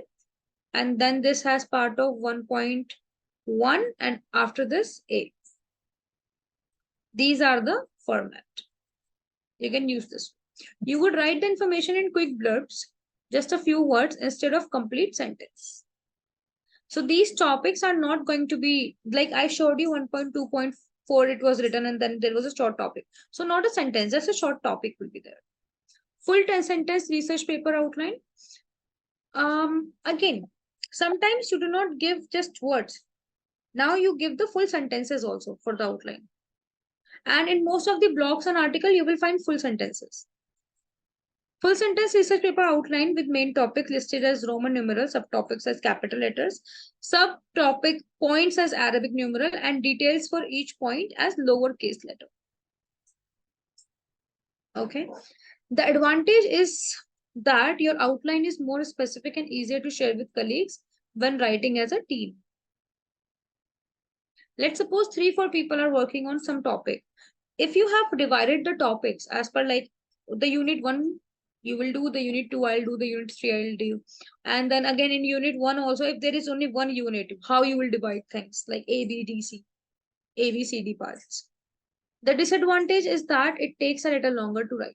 and then this has part of 1.1, and after this A. These are the format. You can use this. You would write the information in quick blurbs, just a few words instead of complete sentence. So these topics are not going to be like I showed you 1.2.4, it was written and then there was a short topic. So not a sentence, just a short topic will be there. Full 10 sentence research paper outline. Again, sometimes you do not give just words. Now you give the full sentences also for the outline. And in most of the blogs and article, you will find full sentences. Full sentence research paper outline with main topic listed as Roman numerals, subtopics as capital letters, subtopic points as Arabic numeral, and details for each point as lowercase letter. Okay. The advantage is that your outline is more specific and easier to share with colleagues when writing as a team. Let's suppose 3-4 people are working on some topic. If you have divided the topics as per like the unit 1, you will do the unit 2, I'll do the unit 3, I'll do. And then again in unit 1 also, if there is only one unit, how you will divide things like A, B, D, C, A, B, C, D parts. The disadvantage is that it takes a little longer to write.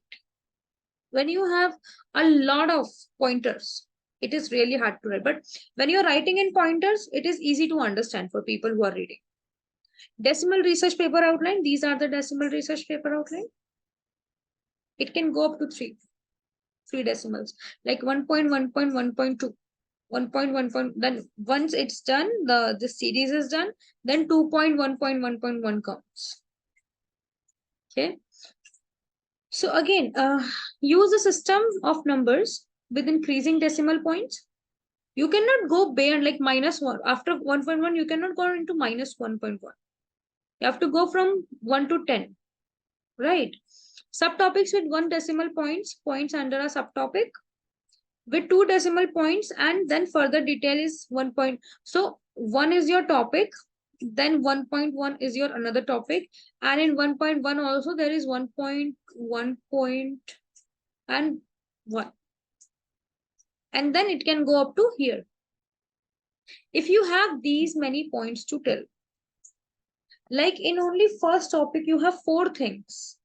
When you have a lot of pointers, it is really hard to write. But when you're writing in pointers, it is easy to understand for people who are reading. Decimal research paper outline. These are the decimal research paper outline. It can go up to 3 decimals, like 1.1.1.2, 1.1. Then once it's done, the series is done, then 2.1.1.1 counts. Okay. So again, use a system of numbers with increasing decimal points. You cannot go beyond like -1. After 1.1, you cannot go into -1.1. You have to go from 1 to 10, right? Subtopics with 1 decimal points under a subtopic with 2 decimal points, and then further detail is 1 point. So 1 is your topic, then 1.1 is your another topic, and in 1.1 also there is 1.1 point and 1. And then it can go up to here. If you have these many points to tell, like in only first topic, you have 4 things,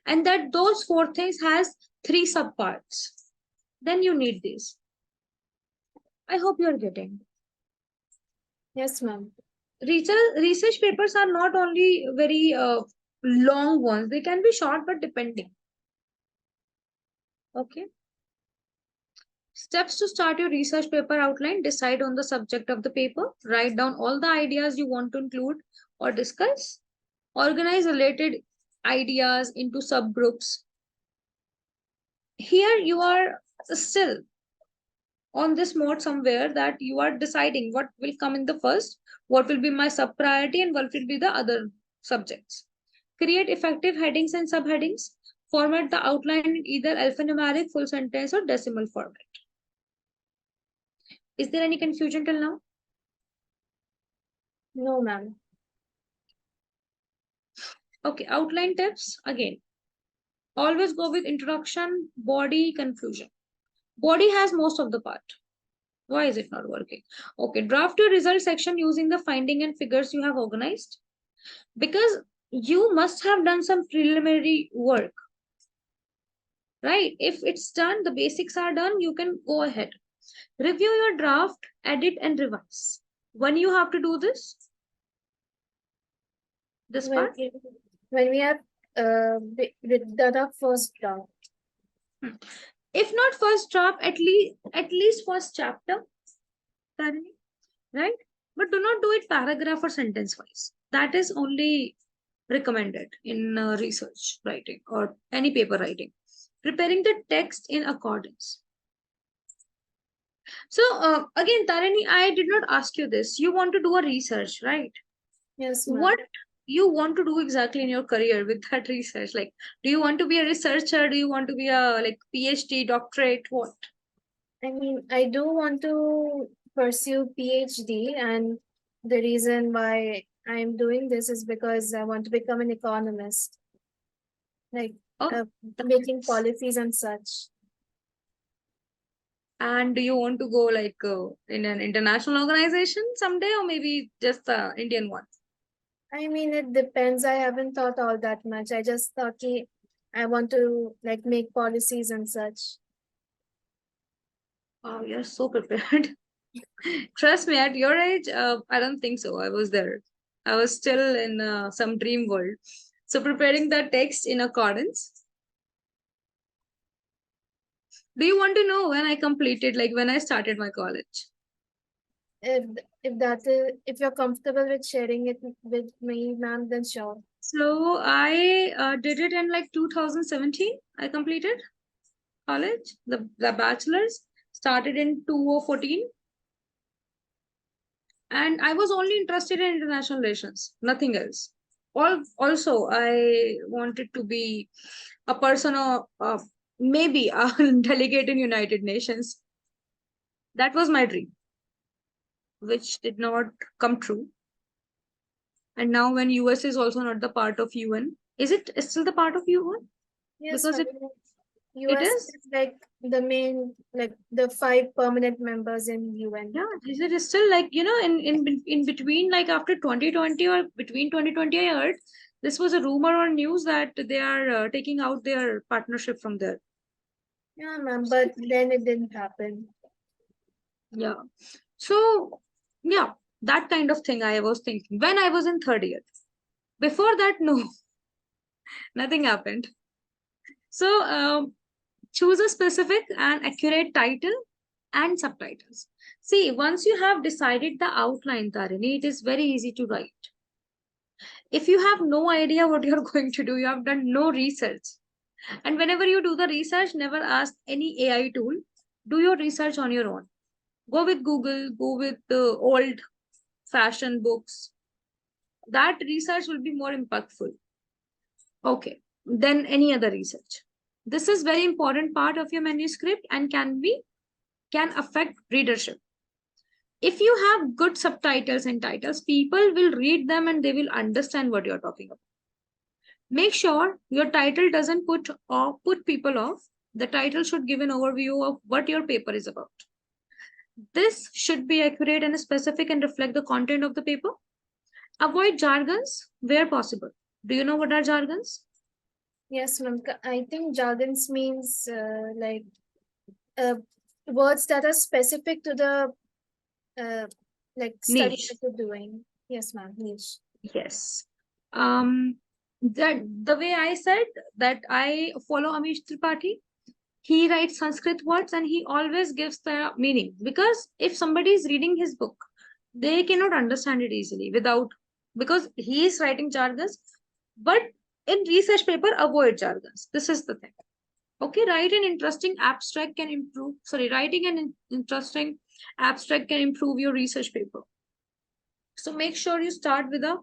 and that those 4 things has 3 subparts, then you need this. I hope you're getting. Yes, ma'am. Research papers are not only very long ones, they can be short, but depending. Okay. Steps to start your research paper outline. Decide on the subject of the paper. Write down all the ideas you want to include or discuss. Organize related ideas into subgroups. Here you are still on this mode somewhere that you are deciding what will come in the first, what will be my sub priority, and what will be the other subjects. Create effective headings and subheadings. Format the outline in either alphanumeric, full sentence, or decimal format. Is there any confusion till now? No, ma'am. Okay, outline tips again. Always go with introduction, body, conclusion. Body has most of the part. Why is it not working? Okay, draft your result section using the finding and figures you have organized. Because you must have done some preliminary work, right? If it's done, the basics are done, you can go ahead. Review your draft, edit and revise. When you have to do this? This When, part? when we have done our first draft. If not first draft, at least first chapter, right? But do not do it paragraph or sentence wise. That is only recommended in research writing or any paper writing. Preparing the text in accordance. So again, Tarini, I did not ask you this. You want to do a research, right? Yes, ma'am. What you want to do exactly in your career with that research? Like, do you want to be a researcher? Do you want to be a like PhD, doctorate? What? I mean, I do want to pursue PhD, and the reason why I'm doing this is because I want to become an economist, like Oh, making that's- policies and such. and do you want to go like in an international organization someday, or maybe just the Indian one? I mean, it depends. I haven't thought all that much. I just thought I want to like make policies and such. Wow, you're so prepared. Trust me, at your age, I don't think so. I was there. I was still in some dream world. So preparing the text in accordance. Do you want to know when I completed, like when I started my college? If if you're comfortable with sharing it with me, ma'am, then sure. So I did it in like 2017. I completed. college. The bachelor's started in 2014. And I was only interested in international relations, nothing else. Also, I wanted to be a person or maybe a delegate in United Nations. That was my dream, which did not come true. And now, when US is also not the part of UN, is it still the part of UN? Yes, Because ma'am. it US is. is like the main, like the 5 permanent members in UN. Yeah, is it still like, in between, like after 2020 or between 2020, I heard this was a rumor or news that they are taking out their partnership from there. Yeah, ma'am, but then it didn't happen. Yeah. So, yeah, that kind of thing I was thinking when I was in third year. Before that, no, nothing happened. So, choose a specific and accurate title and subtitles. See, once you have decided the outline, Tarini, it is very easy to write. If you have no idea what you're going to do, you have done no research. And whenever you do the research, never ask any AI tool. Do your research on your own. Go with Google, go with the old fashioned books. That research will be more impactful. Okay, then any other research. This is very important part of your manuscript and can affect readership. If you have good subtitles and titles, people will read them and they will understand what you're talking about. Make sure your title doesn't put people off. The title should give an overview of what your paper is about. This should be accurate and specific and reflect the content of the paper. Avoid jargons where possible. Do you know what are jargons? Yes, ma'am. I think jargons means uh, words that are specific to the uh, like study Niche. that you're doing. Yes, ma'am. Niche. Yes. Um, that the way I said that I follow Amish Tripathi, he writes Sanskrit words and he always gives the meaning, because if somebody is reading his book, they cannot understand it easily without, because he is writing jargons. But in research paper, avoid jargons. This is the thing. Okay, writing an interesting abstract can improve your research paper. So make sure you start with a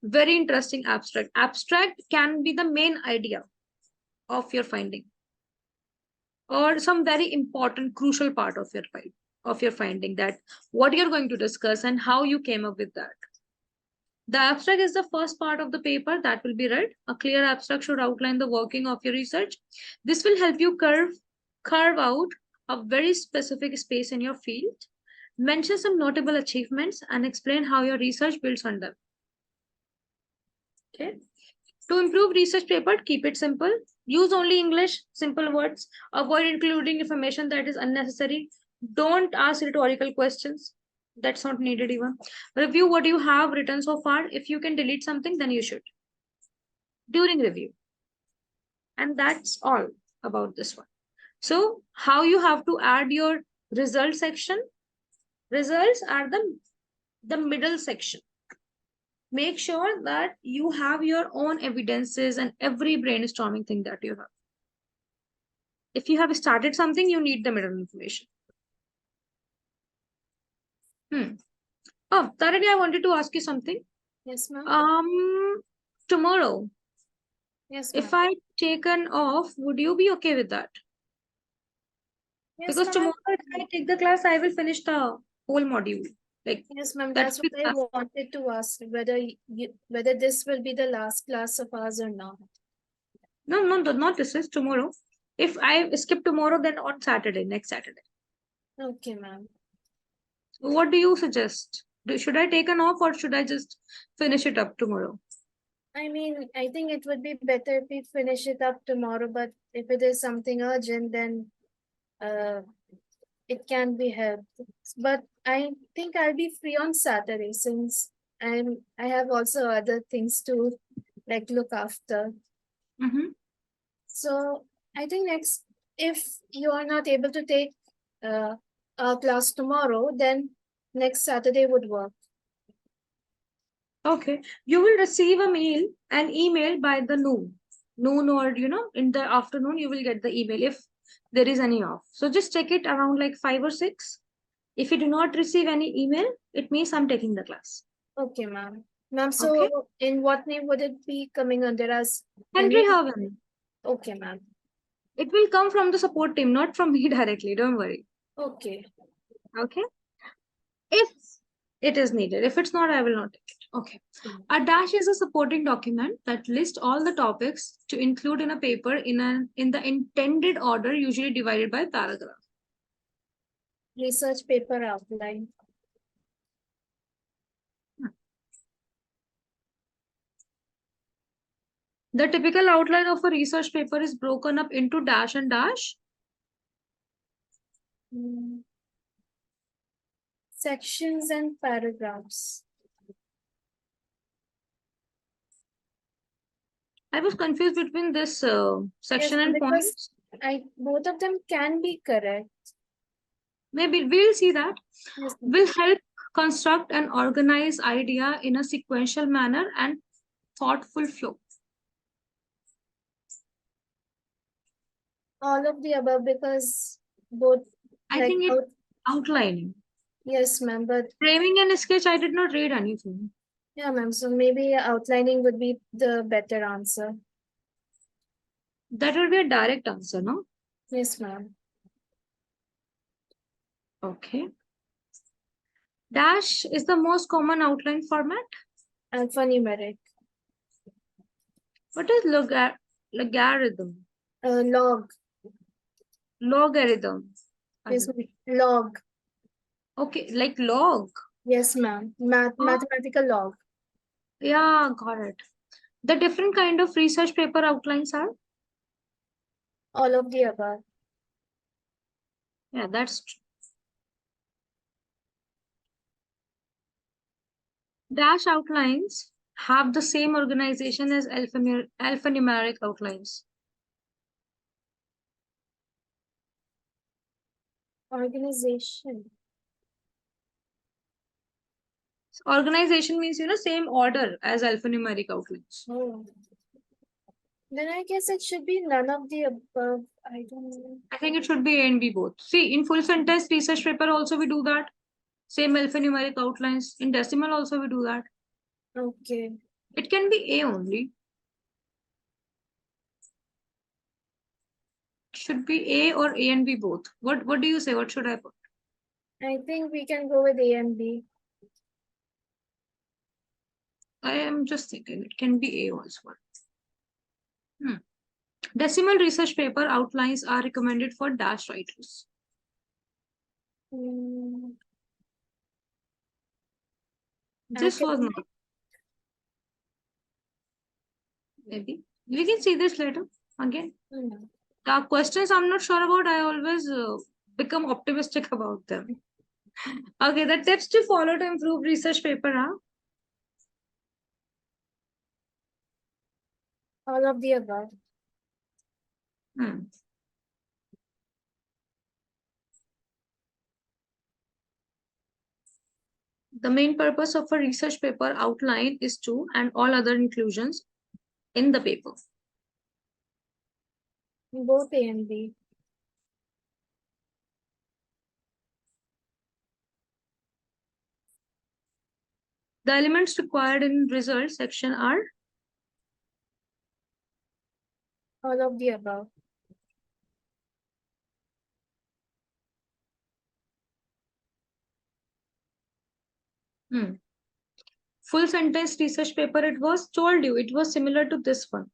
very interesting abstract. Abstract can be the main idea of your finding or some very important crucial part of your finding, that what you're going to discuss and how you came up with that. The abstract is the first part of the paper that will be read. A clear abstract should outline the working of your research. This will help you carve out a very specific space in your field. Mention some notable achievements and explain how your research builds on them. Okay. To improve research paper, keep it simple. Use only English, simple words. Avoid including information that is unnecessary. Don't ask rhetorical questions. That's not needed even. Review what you have written so far. If you can delete something, then you should. During review. And that's all about this one. So, how you have to add your result section? Results are the middle section. Make sure that you have your own evidences and every brainstorming thing that you have. If you have started something, you need the middle information. Oh, Tarini, I wanted to ask you something. Yes, ma'am. Tomorrow, Yes, if ma'am. I take an off, would you be okay with that? Yes, Because ma'am. tomorrow, if I take the class, I will finish the whole module. Like Yes, ma'am. that That's will what be I wanted to ask, whether this will be the last class of ours or not. not this is tomorrow. If I skip tomorrow, then on Saturday, next Saturday. Okay, ma'am. What do you suggest? Should I take an off or should I just finish it up tomorrow? I mean, I think it would be better if we finish it up tomorrow, but if it is something urgent, then uh, it can be helped. But I think I'll be free on Saturday since I have also other things to like look after. Mm-hmm. So I think if you are not able to take uh, our class tomorrow, then next Saturday would work. Okay. You will receive an email by the noon. Noon or, in the afternoon, you will get the email. If there is any off. So just check it around like 5 or 6. If you do not receive any email, it means I'm taking the class. Okay, ma'am. Ma'am, so Okay. in what name would it be coming under as? Henry Harvin. Okay, ma'am. It will come from the support team, not from me directly. Don't worry. Okay. Okay. If it is needed, if it's not, I will not take it. Okay. A dash is a supporting document that lists all the topics to include in a paper in the intended order, usually divided by paragraph. Research paper outline. The typical outline of a research paper is broken up into dash and dash. Sections and paragraphs. I was confused between this section Yes, and because points. both of them can be correct. Maybe we'll see that. Yes, ma'am. Will help construct and organize idea in a sequential manner and thoughtful flow. All of the above, because both. I like think it outlining. Yes, ma'am, but Framing and sketch, I did not read anything. yeah, ma'am. So maybe outlining would be the better answer. That will be a direct answer, no? Yes, ma'am. Okay. Dash is the most common outline format. Alphanumeric. What is logarithm? Log. Logarithm. Yes, log. Okay, like log. Yes, ma'am. Mathematical log. Yeah, got it. The different kind of research paper outlines are? All of the above. Yeah, that's true. Dash outlines have the same organization as alphanumeric outlines. Organization. Organization means, same order as alphanumeric outlines. Oh. Then I guess it should be none of the above. I don't know. I think it should be A and B both. See, in full sentence research paper also we do that. Same alphanumeric outlines. In decimal also we do that. Okay. It can be A only. It should be A or A and B both. What do you say? What should I put? I think we can go with A and B. I am just thinking it can be A also. Decimal research paper outlines are recommended for dash writers. This was not. Maybe. We can see this later again. The questions I'm not sure about, I always become optimistic about them. Okay, the tips to follow to improve research paper are? All of the above. The main purpose of a research paper outline is to, and all other inclusions in the paper. Both A and B. The elements required in results section are? All of the above. Full sentence research paper, it was told you, it was similar to this one.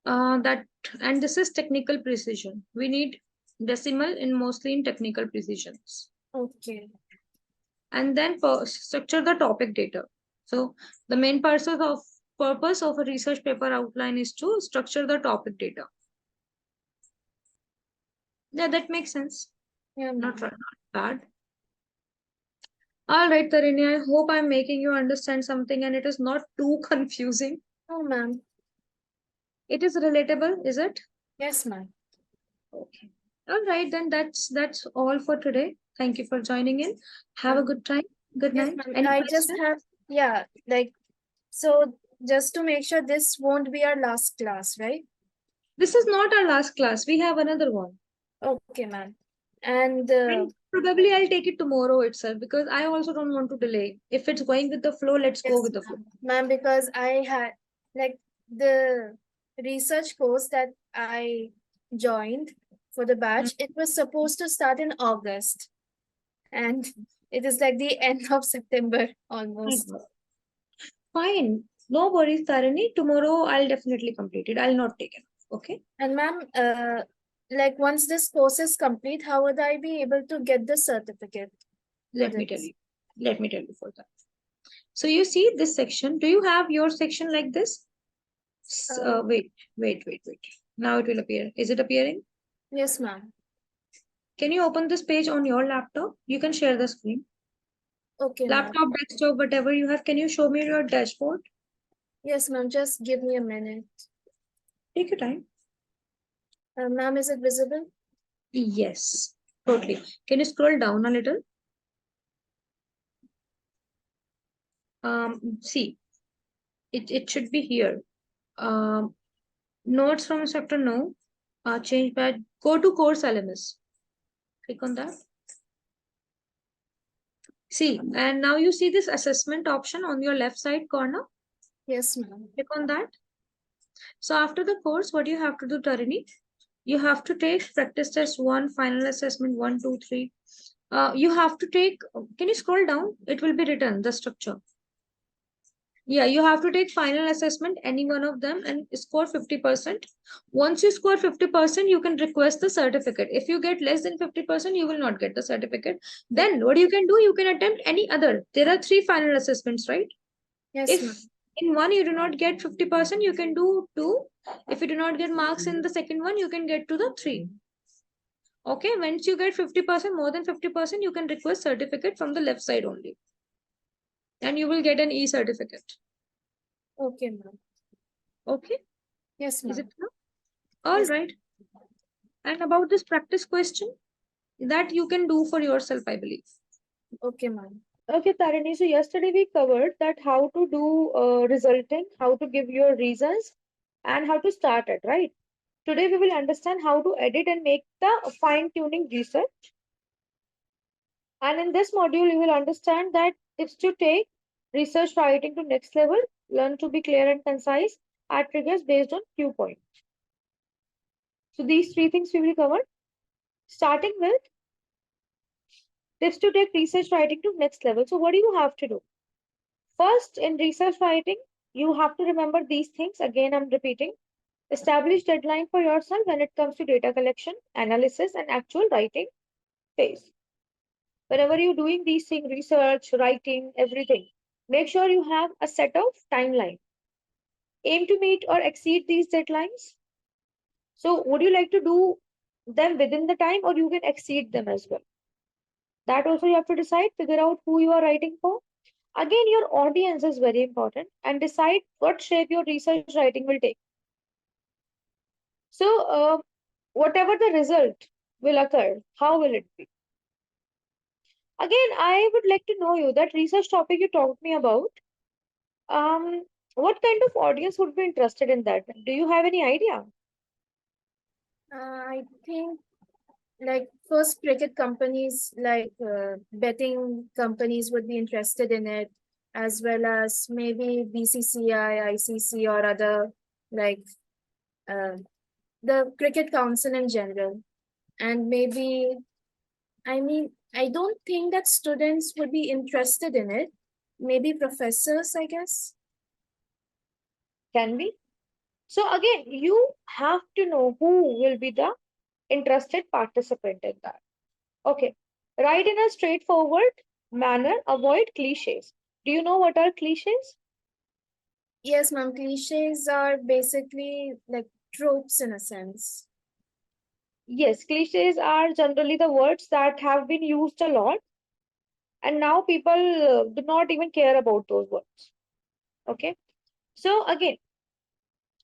And this is technical precision. We need decimal in mostly in technical precisions. Okay. And then structure the topic data. So the main purpose of a research paper outline is to structure the topic data. Yeah, that makes sense. Yeah, not bad. All right, Tarini, I hope I'm making you understand something and it is not too confusing. Oh, ma'am. It is relatable, is it? Yes, ma'am. Okay. All right, then that's all for today. Thank you for joining in. Have a good time. Good Yes, night. ma'am. I just have, so just to make sure this won't be our last class, right? This is not our last class. We have another one. Okay, ma'am. And And probably I'll take it tomorrow itself because I also don't want to delay. If it's going with the flow, let's go yes, with the flow. ma'am, because I had like the research course that I joined for the Hmm. batch, it was supposed to start in August, and it is like the end of September almost. Fine. No worries, Tarini. Tomorrow I'll definitely complete it. I'll not take it off. Okay. And ma'am, like once this course is complete, how would I be able to get the certificate for Let me tell this? you. Let me tell you for that. So you see this section. Do you have your section like this? Uh, Wait. Now it will appear. Is it appearing? yes, ma'am. Can you open this page on your laptop? You can share the screen. Okay, ma'am. Laptop, desktop, whatever you have. Can you show me your dashboard? Yes, ma'am. Just give me a minute. Take your time. Ma'am, is it visible? Yes, totally. Can you scroll down a little? See, it should be here. Um, Notes from chapter no. Change by go to course LMS. Click on that. See, and now you see this assessment option on your left side corner. Yes, ma'am. Click on that. So after the course, what you have to do, Tarini? You have to take practice test one, final assessment one, two, three. You have to take. Can you scroll down? It will be written the structure. Yeah, you have to take final assessment, any one of them, and score 50%. Once you score 50%, you can request the certificate. If you get less than 50%, you will not get the certificate. Then what you can do, you can attempt any other. There are three final assessments, right? Yes, If ma'am. in one you do not get 50%, you can do two. If you do not get marks in the second one, you can get to the three. Okay, once you get 50%, more than 50%, you can request certificate from the left side only. And you will get an e-certificate. Okay, ma'am. Okay, Yes, is it ma'am. clear? All Yes. right. And about this practice question, that you can do for yourself, I believe. Okay, ma'am. Okay, Tarini. So yesterday we covered that how to do resulting, how to give your reasons, and how to start it, right? Today we will understand how to edit and make the fine-tuning research. And in this module, you will understand that tips to take research writing to next level, learn to be clear and concise, add triggers based on cue points. So these three things we will cover. Starting with tips to take research writing to next level. So what do you have to do? First, in research writing, you have to remember these things. Again, I'm repeating. Establish deadline for yourself when it comes to data collection, analysis, and actual writing phase. Whenever you're doing these things, research, writing, everything, make sure you have a set of timeline. Aim to meet or exceed these deadlines. So, would you like to do them within the time or you can exceed them as well? That also you have to decide, figure out who you are writing for. Again, your audience is very important and decide what shape your research writing will take. So, whatever the result will occur, how will it be? Again, I would like to know you that research topic you talked me about. Um, what kind of audience would be interested in that? Do you have any idea? I think like first cricket companies like betting companies would be interested in it, as well as maybe BCCI, ICC, or other like uh, the cricket council in general. And maybe, I mean, I don't think that students would be interested in it. Maybe professors, I guess. Can be. So again, you have to know who will be the interested participant in that. Okay. Write in a straightforward manner, avoid cliches. Do you know what are cliches? Yes, ma'am. Cliches are basically like tropes in a sense. Yes, cliches are generally the words that have been used a lot, and now people do not even care about those words. Okay. So again,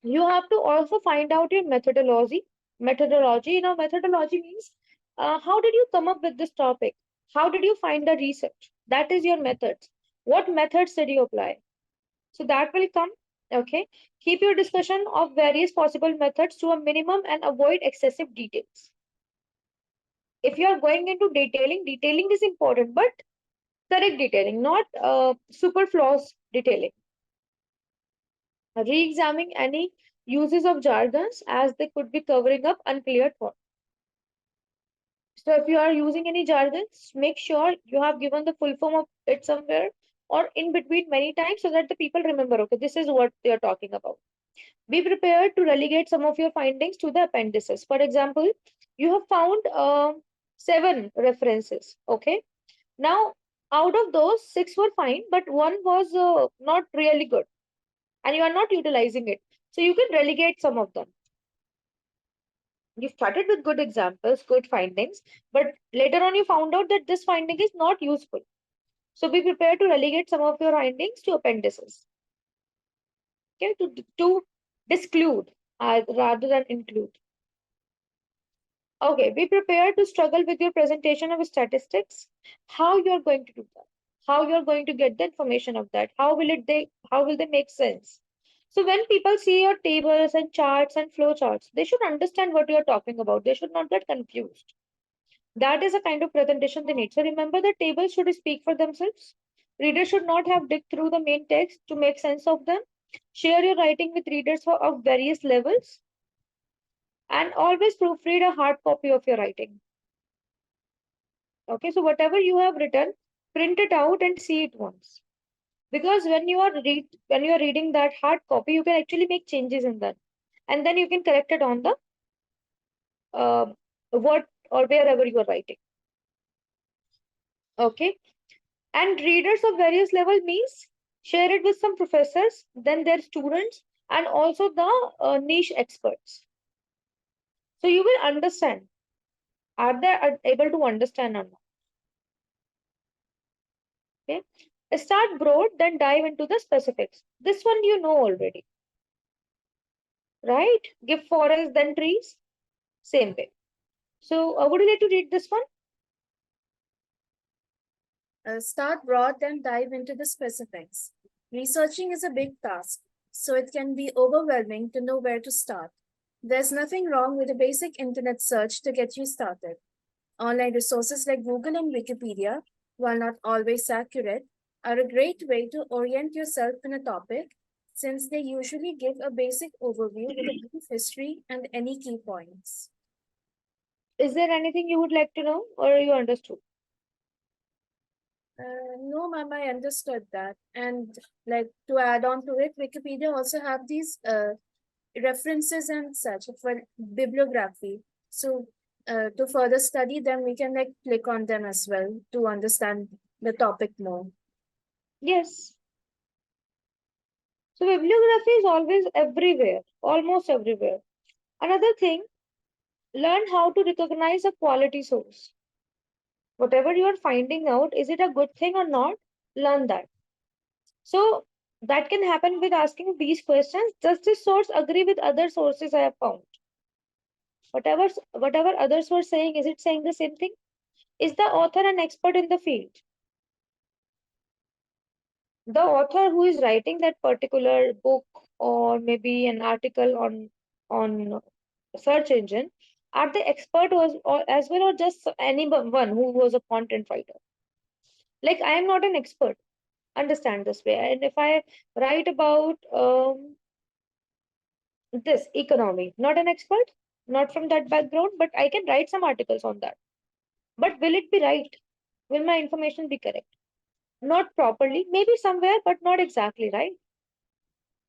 you have to also find out your methodology. Methodology means how did you come up with this topic? How did you find the research? That is your methods. What methods did you apply? So that will come. Okay. Keep your discussion of various possible methods to a minimum and avoid excessive details. If you are going into detailing, detailing is important, but correct detailing, not superfluous detailing. Re-examine any uses of jargons as they could be covering up unclear thought. So if you are using any jargons, make sure you have given the full form of it somewhere or in between many times so that the people remember, okay, this is what they are talking about. Be prepared to relegate some of your findings to the appendices. For example, you have found 7 references, okay? Now, out of those, 6 were fine, but one was not really good and you are not utilizing it. So you can relegate some of them. You started with good examples, good findings, but later on you found out that this finding is not useful. So be prepared to relegate some of your findings to appendices. Okay, to disclude rather than include. Okay, be prepared to struggle with your presentation of statistics. How you're going to do that? How you're going to get the information of that? How will they make sense? So when people see your tables and charts and flow charts, they should understand what you're talking about. They should not get confused. That is a kind of presentation they need. So remember the tables should speak for themselves. Readers should not have dig through the main text to make sense of them. Share your writing with readers of various levels and always proofread a hard copy of your writing. Okay, so whatever you have written, print it out and see it once. Because when you are reading that hard copy, you can actually make changes in that, and then you can correct it on the uh, what or wherever you are writing. Okay, and readers of various level means share it with some professors, then their students, and also the niche experts. So you will understand. Are they able to understand or not? Okay. Start broad, then dive into the specifics. This one you know already, right? Give forests, then trees. Same way. So would you like to read this one? Start broad, then dive into the specifics. Researching is a big task, so it can be overwhelming to know where to start. There's nothing wrong with a basic internet search to get you started. Online resources like Google and Wikipedia, while not always accurate, are a great way to orient yourself in a topic since they usually give a basic overview with a brief history and any key points. Is there anything you would like to know or you understood? No, ma'am, I understood that. And like to add on to it, Wikipedia also have these references and such for bibliography. So to further study them, we can like click on them as well to understand the topic more. Yes. So bibliography is always everywhere, almost everywhere. Another thing, learn how to recognize a quality source. Whatever you are finding out, is it a good thing or not? Learn that. So that can happen with asking these questions. Does this source agree with other sources I have found? Whatever others were saying, is it saying the same thing? Is the author an expert in the field? The author who is writing that particular book or maybe an article on search engine, are they expert or as well or just anyone who was a content writer? Like I am not an expert. Understand this way. And if I write about this economy, not an expert, not from that background, but I can write some articles on that. But will it be right? Will my information be correct? Not properly, maybe somewhere, but not exactly right.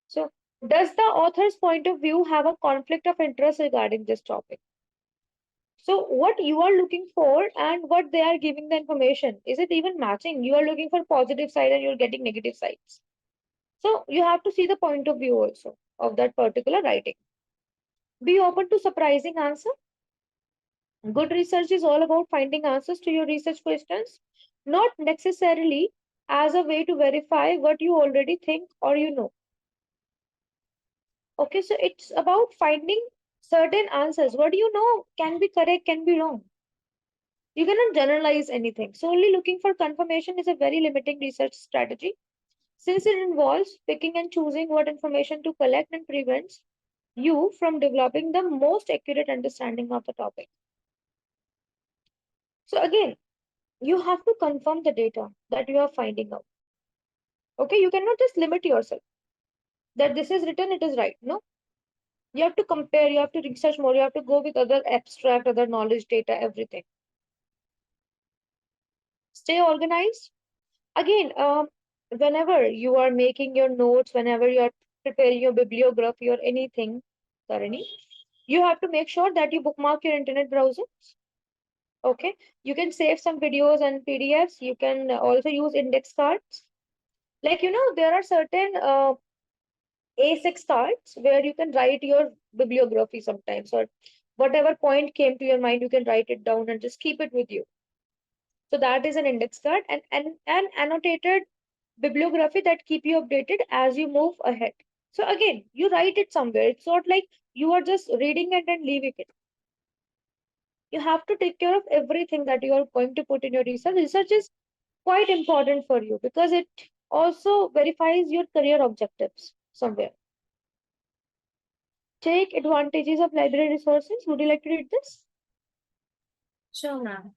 So, does the author's point of view have a conflict of interest regarding this topic? So, what you are looking for and what they are giving the information, is it even matching? You are looking for positive side and you're getting negative sides. So, you have to see the point of view also of that particular writing. Be open to surprising answer. Good research is all about finding answers to your research questions, not necessarily as a way to verify what you already think or you know. Okay, so it's about finding certain answers. What do you know can be correct, can be wrong. You cannot generalize anything. So only looking for confirmation is a very limiting research strategy. since it involves picking and choosing what information to collect and prevents you from developing the most accurate understanding of the topic. So again, you have to confirm the data that you are finding out. Okay, you cannot just limit yourself that this is written, it is right. No, you have to compare, you have to research more, you have to go with other abstract, other knowledge, data, everything. Stay organized. Again, whenever you are making your notes, whenever you are preparing your bibliography or anything, Tarini, you have to make sure that you bookmark your internet browser. Okay, you can save some videos and PDFs. You can also use index cards. Like, there are certain A6 cards where you can write your bibliography sometimes, or whatever point came to your mind, you can write it down and just keep it with you. So that is an index card, and an annotated bibliography that keep you updated as you move ahead. So again, you write it somewhere. It's not like you are just reading it and leaving it. You have to take care of everything that you are going to put in your research. Research is quite important for you because it also verifies your career objectives somewhere. Take advantages of library resources. Would you like to read this? Sure, ma'am.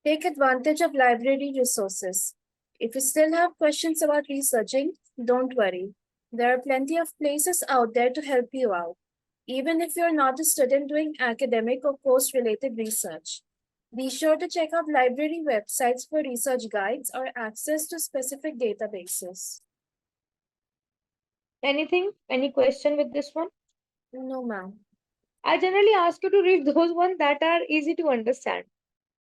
Take advantage of library resources. If you still have questions about researching, don't worry. There are plenty of places out there to help you out, even if you're not a student doing academic or course-related research. Be sure to check out library websites for research guides or access to specific databases. Anything? Any question with this one? No, ma'am. I generally ask you to read those ones that are easy to understand.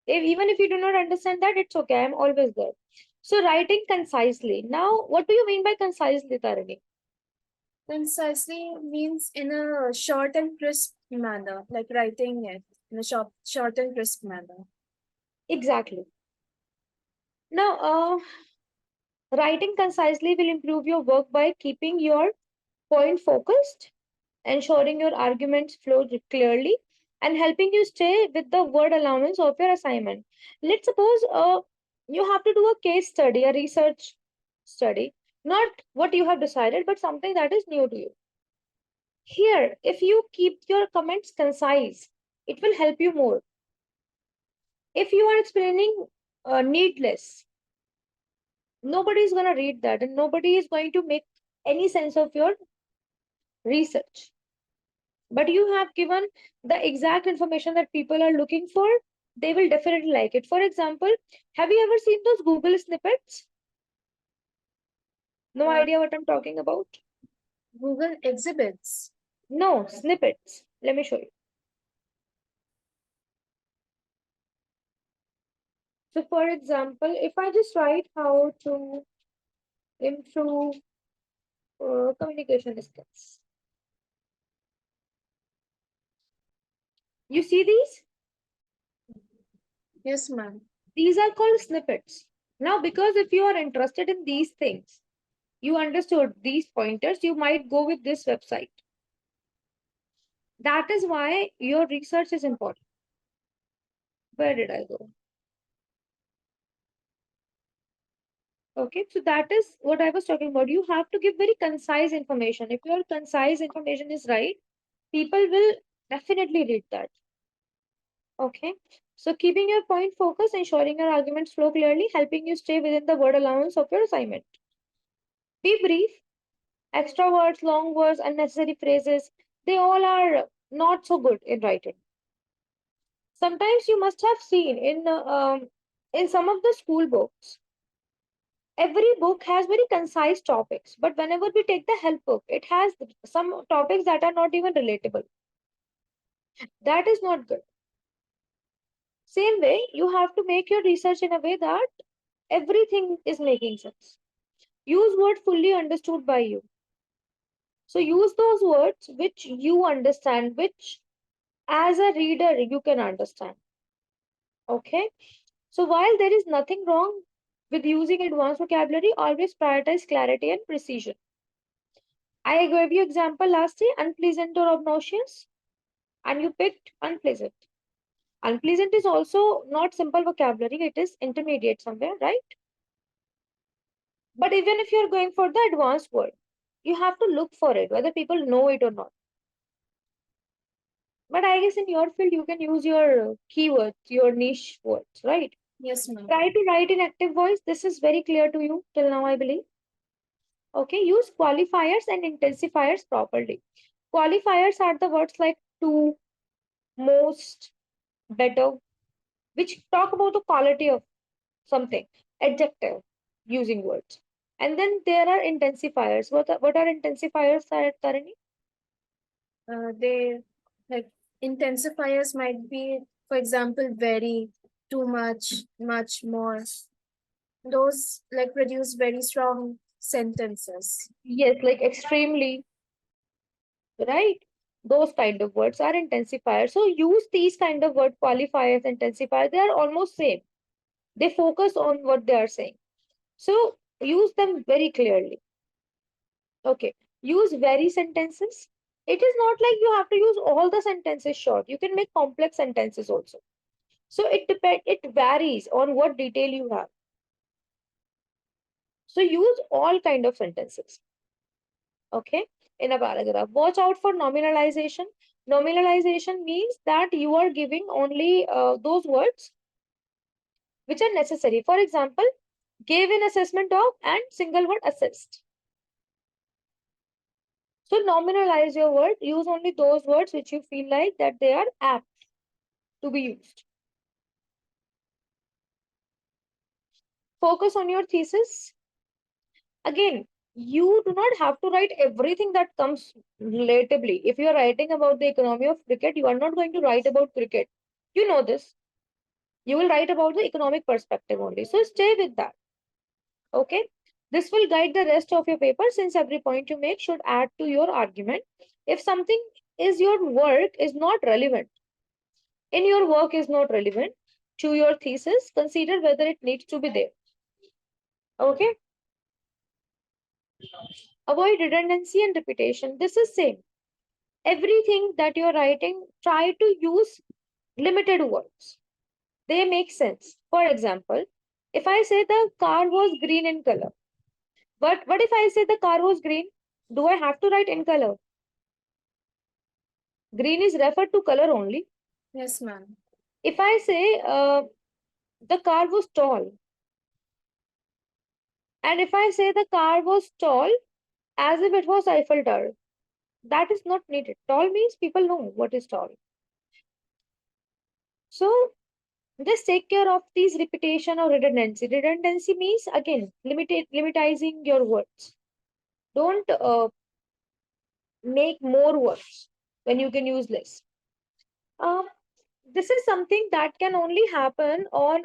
Even if you do not understand that, it's okay. I'm always there. So writing concisely. Now, what do you mean by concisely, Tarini? Concisely means in a short and crisp manner, like writing it in a short and crisp manner. Exactly. Now, writing concisely will improve your work by keeping your point focused, ensuring your arguments flow clearly, and helping you stay with the word allowance of your assignment. Let's suppose you have to do a case study, a research study, not what you have decided, but something that is new to you. Here, if you keep your comments concise, it will help you more. If you are explaining needless, nobody is going to read that and nobody is going to make any sense of your research. But you have given the exact information that people are looking for, they will definitely like it. For example, have you ever seen those Google snippets? No Uh, idea what I'm talking about? Google exhibits. No, snippets. Let me show you. So, for example, if I just write how to improve communication skills, you see these? Yes, ma'am. These are called snippets. Now, because if you are interested in these things, you understood these pointers, you might go with this website. That is why your research is important. Where did I go? Okay, so that is what I was talking about. You have to give very concise information. If your concise information is right, people will definitely read that. Okay, so keeping your point focused, ensuring your arguments flow clearly, helping you stay within the word allowance of your assignment. Be brief. Extra words, long words, unnecessary phrases, they all are not so good in writing. Sometimes you must have seen in some of the school books, every book has very concise topics, but whenever we take the help book, it has some topics that are not even relatable. That is not good. Same way, you have to make your research in a way that everything is making sense. Use word fully understood by you. So use those words which you understand, which as a reader you can understand. Okay. So while there is nothing wrong with using advanced vocabulary, always prioritize clarity and precision. I gave you example last day, unpleasant or obnoxious, and you picked unpleasant. Unpleasant is also not simple vocabulary, it is intermediate somewhere, right? But even if you're going for the advanced word, you have to look for it, whether people know it or not. But I guess in your field, you can use your keywords, your niche words, right? Yes, ma'am. Try to write in active voice. This is very clear to you till now, I believe. Okay, use qualifiers and intensifiers properly. Qualifiers are the words like to, most, better, which talk about the quality of something, adjective, using words. And then there are intensifiers. What are intensifiers, Tarini? They like intensifiers might be, for example, very, too much more. Those like produce very strong sentences. Yes, like extremely, right? Those kind of words are intensifiers. So use these kind of word qualifiers, intensifiers. They are almost same. They focus on what they are saying. So use them very clearly. Okay. Use very sentences. It is not like you have to use all the sentences short. You can make complex sentences also. So it varies on what detail you have. So use all kind of sentences. Okay. In a paragraph. Watch out for nominalization. Nominalization means that you are giving only those words which are necessary. For example, gave an assessment of and single word assessed. So nominalize your word. Use only those words which you feel like that they are apt to be used. Focus on your thesis. Again, you do not have to write everything that comes relatively. If you are writing about the economy of cricket, you are not going to write about cricket. You know this. You will write about the economic perspective only. So stay with that. Okay. This will guide the rest of your paper since every point you make should add to your argument. If something is your work is not relevant, in your work is not relevant to your thesis, consider whether it needs to be there. Okay. Avoid redundancy and repetition. This is same. Everything that you're writing, try to use limited words. They make sense. For example, if I say the car was green in color, but what if I say the car was green? Do I have to write in color? Green is referred to color only. Yes, ma'am. If I say the car was tall, and if I say the car was tall as if it was Eiffel Tower, that is not needed. Tall means people know what is tall. So just take care of these repetition or redundancy. Redundancy means again limitizing your words. Don't make more words when you can use less. Um, this is something that can only happen on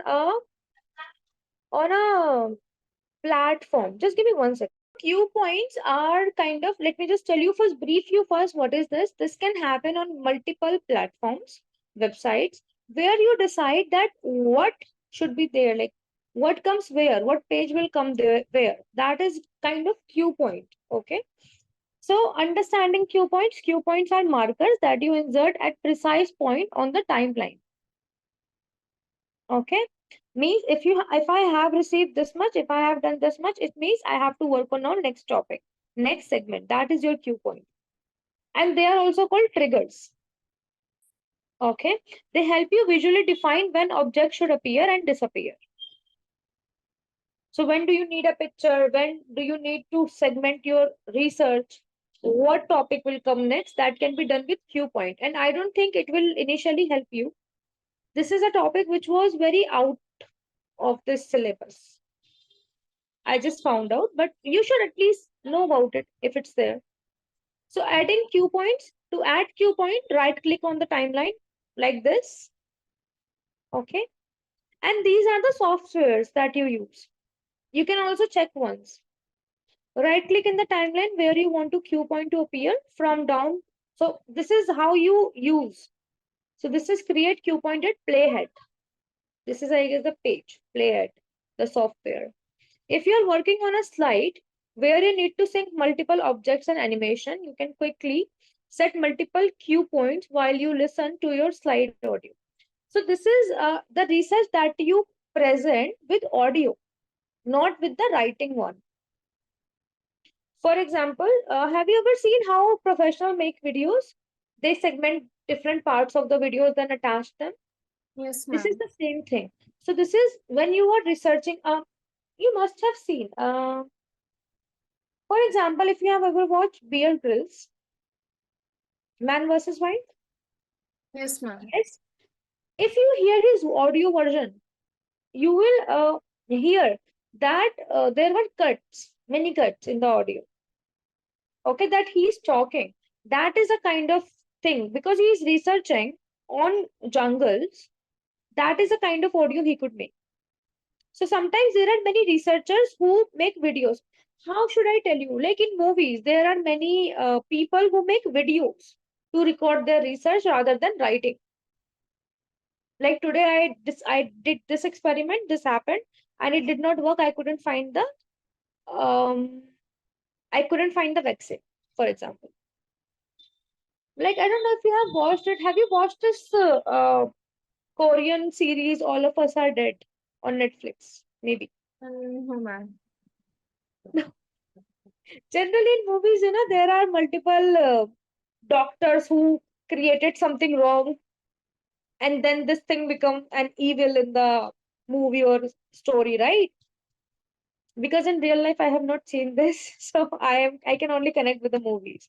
a platform. Just give me one second. Cue points are kind of, let me just tell you first, brief you first, what is this? This can happen on multiple platforms, websites, where you decide that what should be there, like what comes where, what page will come there, where. That is kind of cue point. Okay. So understanding cue points are markers that you insert at precise point on the timeline. Okay. Means if I have received this much, if I have done this much, it means I have to work on our next topic, next segment. That is your cue point. And they are also called triggers. Okay. They help you visually define when objects should appear and disappear. So when do you need a picture? When do you need to segment your research? What topic will come next? That can be done with cue point. And I don't think it will initially help you. This is a topic which was very out of this syllabus. I just found out, but you should at least know about it if it's there. So adding cue points, to add cue point, right click on the timeline like this. Okay. And these are the softwares that you use. You can also check once. Right click in the timeline where you want to cue point to appear from down. So this is how you use. So this is create cue point at playhead. This is, I guess, the page, playhead, the software. If you're working on a slide where you need to sync multiple objects and animation, you can quickly set multiple cue points while you listen to your slide audio. So this is the research that you present with audio, not with the writing one. For example, have you ever seen how professionals make videos? They segment different parts of the videos, then attach them. Yes, This is ma'am. the same thing. So this is when you are researching. You must have seen. For example, if you have ever watched Bear Grylls, Man versus Wild, Yes, ma'am. yes. If you hear his audio version, you will hear that there were cuts, many cuts in the audio. Okay, that he's talking. That is a kind of thing because he is researching on jungles. That is a kind of audio he could make. So sometimes there are many researchers who make videos. How should I tell you? Like in movies, there are many people who make videos to record their research rather than writing. Like today, I did this experiment. This happened, and it did not work. Um I couldn't find the vaccine, for example. Like I don't know if you have watched it. Have you watched this Korean series All of Us Are Dead on Netflix? Maybe. No, ma'am. Generally in movies, there are multiple doctors who created something wrong, and then this thing become an evil in the movie or story, right? Because in real life I have not seen this, so I can only connect with the movies.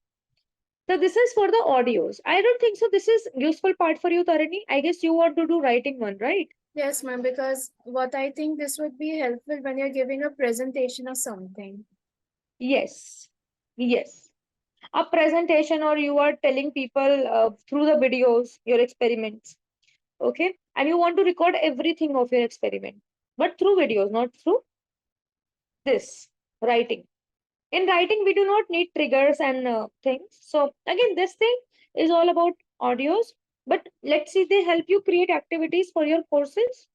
So this is for the audios. I don't think so this is useful part for you, Tarini. I guess you want to do writing one, right? Yes, ma'am, because what I think this would be helpful when you're giving a presentation or something. Yes, yes. A presentation, or you are telling people through the videos your experiments, okay, and you want to record everything of your experiment, but through videos, not through this writing. In writing we do not need triggers and things. So again, this thing is all about audios. But let's see, they help you create activities for your courses.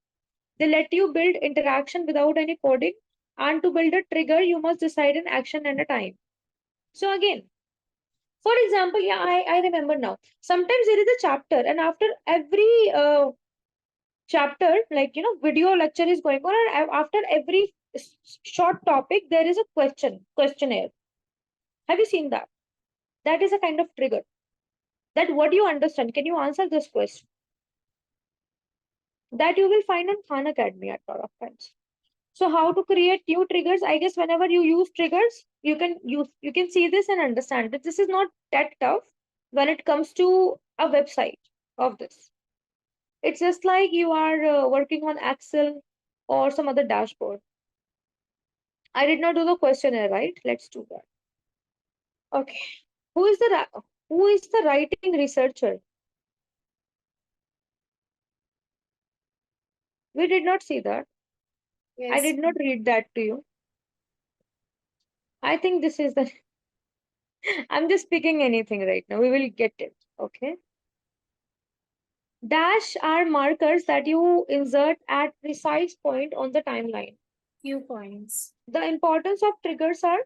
They let you build interaction without any coding, and to build a trigger you must decide an action and a time. So again, for example, yeah, I remember now. Sometimes there is a chapter, and after every chapter, like video lecture is going on, and after every short topic there is a questionnaire. Have you seen that? That is a kind of trigger. That what do you understand? Can you answer this question? That you will find on Khan Academy at a lot of times. So how to create new triggers? I guess whenever you use triggers, you can see this and understand that this is not that tough when it comes to a website of this. It's just like you are working on Excel or some other dashboard. I did not do the questionnaire, right? Let's do that. Okay. Who is the writing researcher? We did not see that. I Yes. did not read that to you. I think this is the. I'm just picking anything right now. We will get it. Okay. Dash are markers that you insert at precise point on the timeline. Few points. The importance of triggers are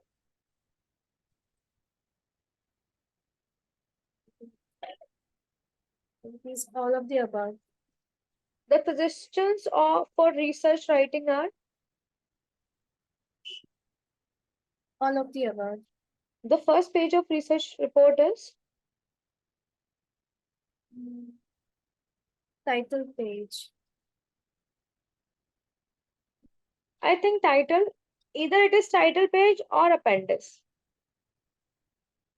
These all of the above. the suggestions of for research writing are All of the above. the first page of research report is Mm, Title page. I think title, either it is title page or appendix.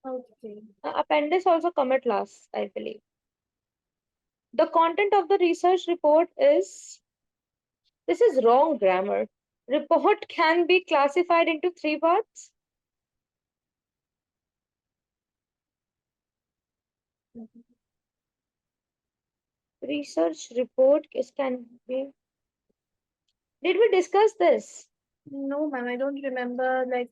Okay. Appendix also come at last, I believe. The content of the research report is, this is wrong grammar. Report can be classified into three parts. Research report is can be. Did we discuss this? No, ma'am, I don't remember like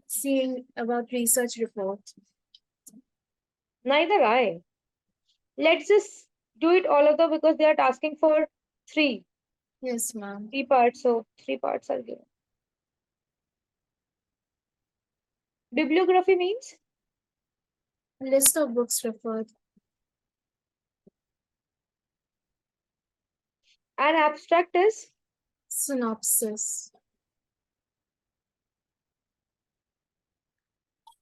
seeing about research reports. Neither I. Let's just do it all of them because they are asking for three, Yes, ma'am. three parts. So three parts are given. Bibliography means List of books referred. an abstract is Synopsis.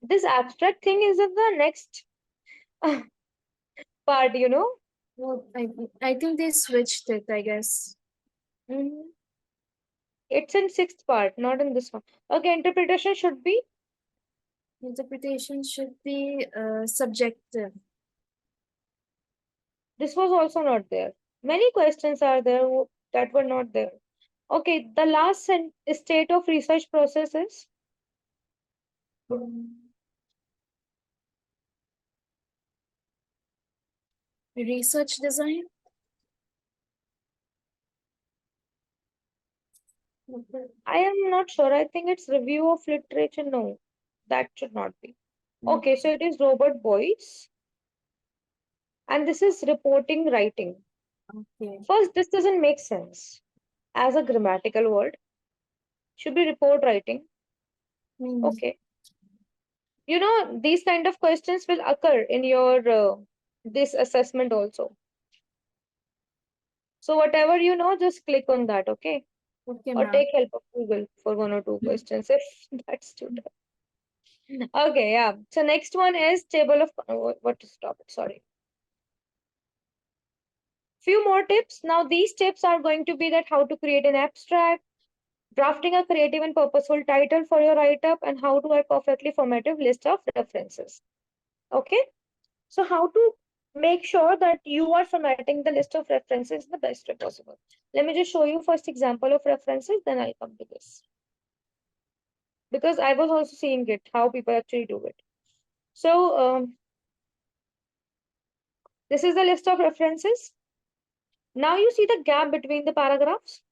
This abstract thing is in the next part, you know. Well, I think they switched it, I guess. Mhm. It's in sixth part, not in this one. Okay, interpretation should be. Interpretation should be subjective. This was also not there. Many questions are there that were not there. Okay, the last state of research process is Mm. Research design. I am not sure. I think it's review of literature. No, that should not be. Okay, so it is robot voice, and this is reporting writing. Okay. First, this doesn't make sense as a grammatical word. Should be report writing. Mm. Okay. You know, these kind of questions will occur in your this assessment also. So whatever you know, just click on that, okay? Okay, Or ma'am. take help of Google for one or two questions if that's too tough. Okay, yeah. So next one is table of what to stop it. Sorry. Few more tips. Now these tips are going to be that how to create an abstract, drafting a creative and purposeful title for your write-up, and how to write perfectly formative list of references. Okay. So how to make sure that you are formatting the list of references the best way possible. Let me just show you first example of references, then I'll come to this. Because I was also seeing it, how people actually do it. So this is the list of references. Now you see the gap between the paragraphs.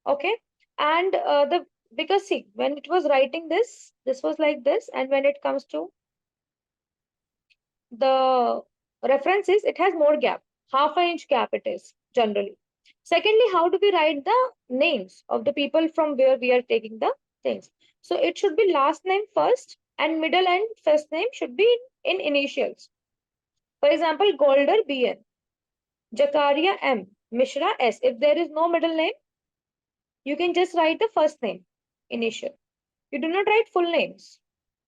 Okay. And the because see, when it was writing this was like this, and when it comes to the references, it has more gap, half an inch gap it is generally. Secondly, how do we write the names of the people from where we are taking the things? So it should be last name first, and middle and first name should be in initials. For example, Golder BN, Jakaria M, Mishra S. If there is no middle name, you can just write the first name, initial. You do not write full names.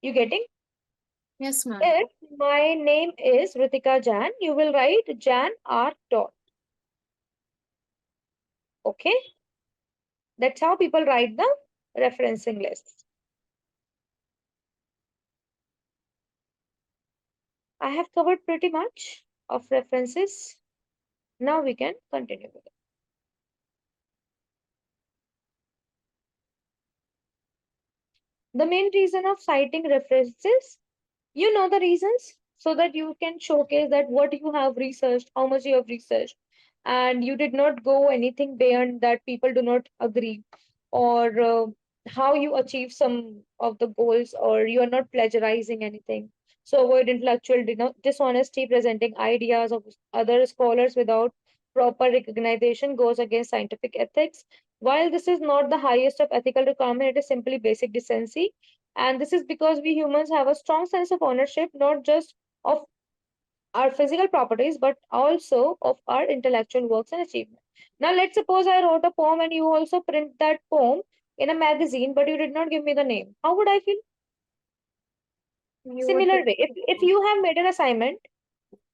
You getting? Yes, ma'am. If my name is Ritika Jan, you will write Jan R. Dot. Okay? That's how people write the referencing lists. I have covered pretty much of references. Now we can continue with it. The main reason of citing references, you know the reasons, so that you can showcase that what you have researched, how much you have researched, and you did not go anything beyond that people do not agree, or how you achieve some of the goals, or you are not plagiarizing anything. So avoid intellectual dishonesty. Presenting ideas of other scholars without proper recognition goes against scientific ethics. While this is not the highest of ethical requirement, it is simply basic decency. And this is because we humans have a strong sense of ownership, not just of our physical properties, but also of our intellectual works and achievements. Now, let's suppose I wrote a poem and you also print that poem in a magazine, but you did not give me the name. How would I feel? You would Similar way, if you have made an assignment,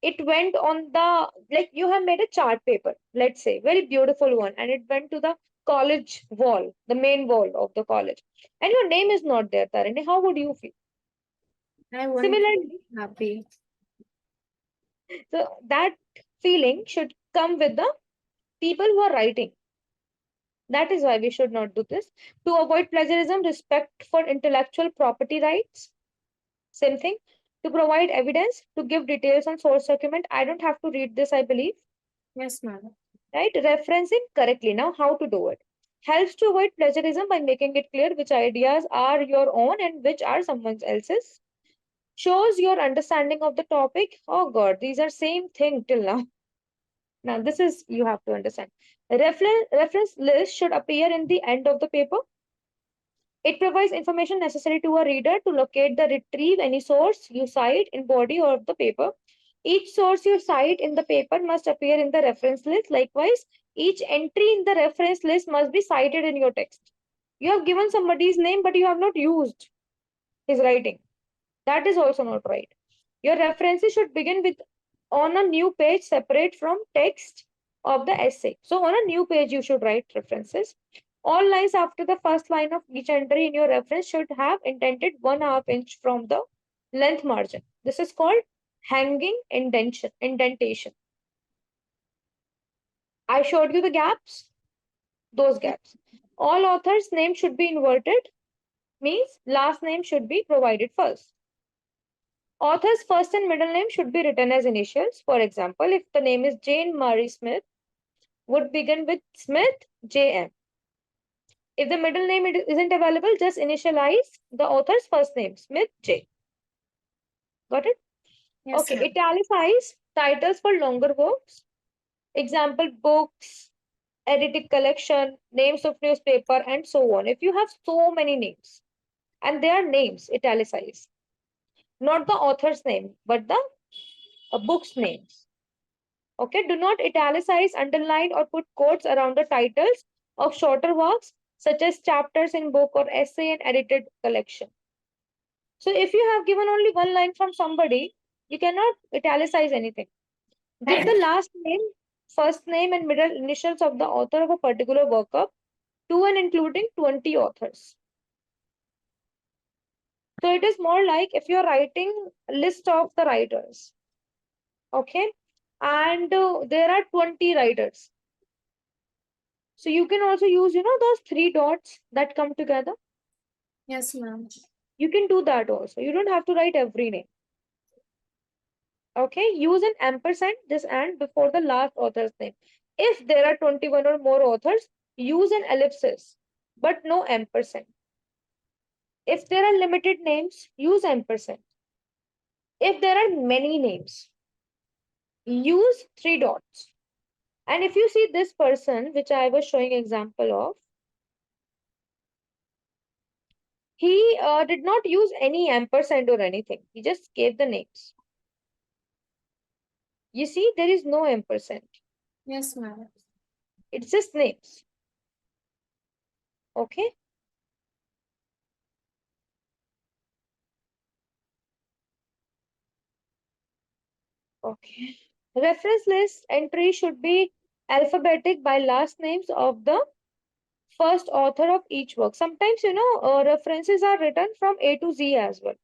it went on the, like you have made a chart paper, let's say, very beautiful one, and it went to the college wall, the main wall of the college, and your name is not there, Tarini, how would you feel? I wouldn't Similarly, be happy. so that feeling should come with the people who are writing. That is why we should not do this. To avoid plagiarism, respect for intellectual property rights. Same thing. To provide evidence, to give details on source document. I don't have to read this, I believe. Yes, ma'am. Right? Referencing correctly. Now, how to do it? Helps to avoid plagiarism by making it clear which ideas are your own and which are someone else's. Shows your understanding of the topic. Oh God, these are same thing till now. Now, this is you have to understand. Reference list should appear in the end of the paper. It provides information necessary to a reader to locate the retrieve any source you cite in body or the paper. Each source you cite in the paper must appear in the reference list. Likewise, each entry in the reference list must be cited in your text. You have given somebody's name, but you have not used. his writing. That is also not right. Your references should begin with on a new page separate from text of the essay. So on a new page, you should write references. All lines after the first line of each entry in your reference should have indented 1/2 inch from the length margin. This is called hanging indentation. I showed you the gaps, those gaps. All authors' names should be inverted, means last name should be provided first. Author's first and middle name should be written as initials. For example, if the name is Jane Marie Smith, would begin with Smith JM. If the middle name isn't available, just initialize the author's first name, Smith J. Got it? Yes, Okay, ma'am. italicize titles for longer works. Example, books, edited collection, names of newspaper, and so on. If you have so many names, and they are names, italicize. Not the author's name, but the book's names. Okay, do not italicize, underline, or put quotes around the titles of shorter works, such as chapters in book or essay and edited collection. So if you have given only one line from somebody, you cannot italicize anything. Give the last name, first name, and middle initials of the author of a particular workup to and including 20 authors. So it is more like if you're writing a list of the writers, okay, and there are 20 writers. So you can also use, those 3 dots that come together. Yes, ma'am. You can do that also. You don't have to write every name. Okay, use an ampersand, this and before the last author's name. If there are 21 or more authors, use an ellipsis, but no ampersand. If there are limited names, use ampersand. If there are many names, use 3 dots. And if you see this person, which I was showing example of, he did not use any ampersand or anything. He just gave the names. You see, there is no ampersand. Yes, ma'am. It's just names. Okay. Okay. Reference list entry should be alphabetic by last names of the first author of each work. Sometimes, references are written from A to Z as well.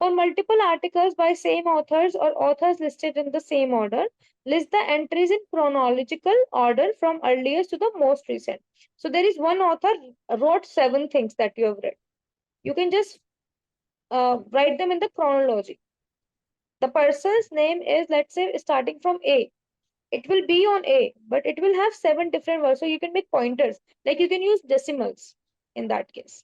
For multiple articles by same authors or authors listed in the same order, list the entries in chronological order from earliest to the most recent. So there is one author wrote 7 things that you have read. You can just write them in the chronology. The person's name is, let's say, starting from A. It will be on A, but it will have 7 different words. So you can make pointers. Like you can use decimals in that case.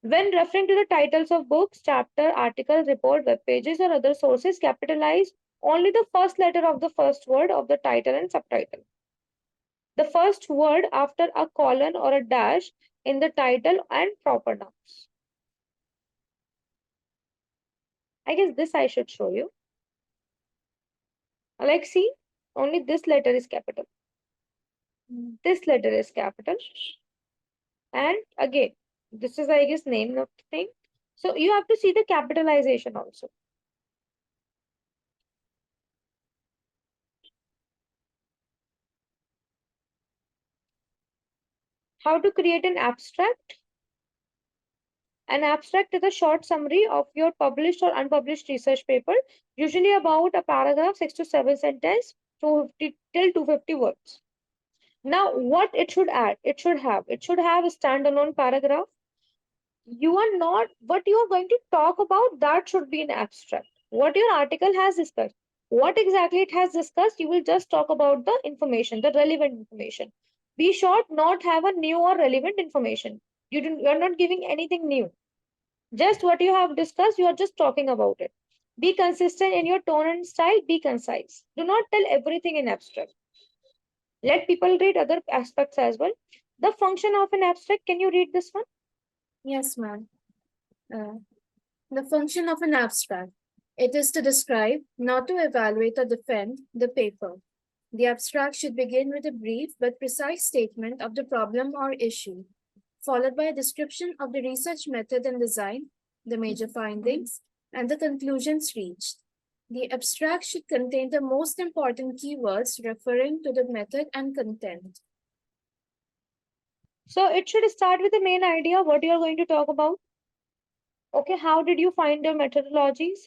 When referring to the titles of books, chapter, article, report, web pages, or other sources, capitalize only the first letter of the first word of the title and subtitle. The first word after a colon or a dash in the title and proper nouns. I guess this I should show you. Like, see, only this letter is capital. This letter is capital. And again, this is, I guess, name of the thing. So you have to see the capitalization also. How to create an abstract? An abstract is a short summary of your published or unpublished research paper, usually about a paragraph, 6 to 7 sentences, 250 till 250 words. Now, what it should add? It should have a standalone paragraph. You are not, what you are going to talk about, that should be an abstract. What your article has discussed, what exactly it has discussed, you will just talk about the information, the relevant information. Be sure not have a new or relevant information. You're not giving anything new. Just what you have discussed, you are just talking about it. Be consistent in your tone and style, be concise. Do not tell everything in abstract. Let people read other aspects as well. The function of an abstract, can you read this one? Yes, ma'am. The function of an abstract. It is to describe, not to evaluate or defend the paper. The abstract should begin with a brief but precise statement of the problem or issue, followed by a description of the research method and design, the major findings, and the conclusions reached. The abstract should contain the most important keywords referring to the method and content. So it should start with the main idea, what you are going to talk about. Okay, how did you find your methodologies?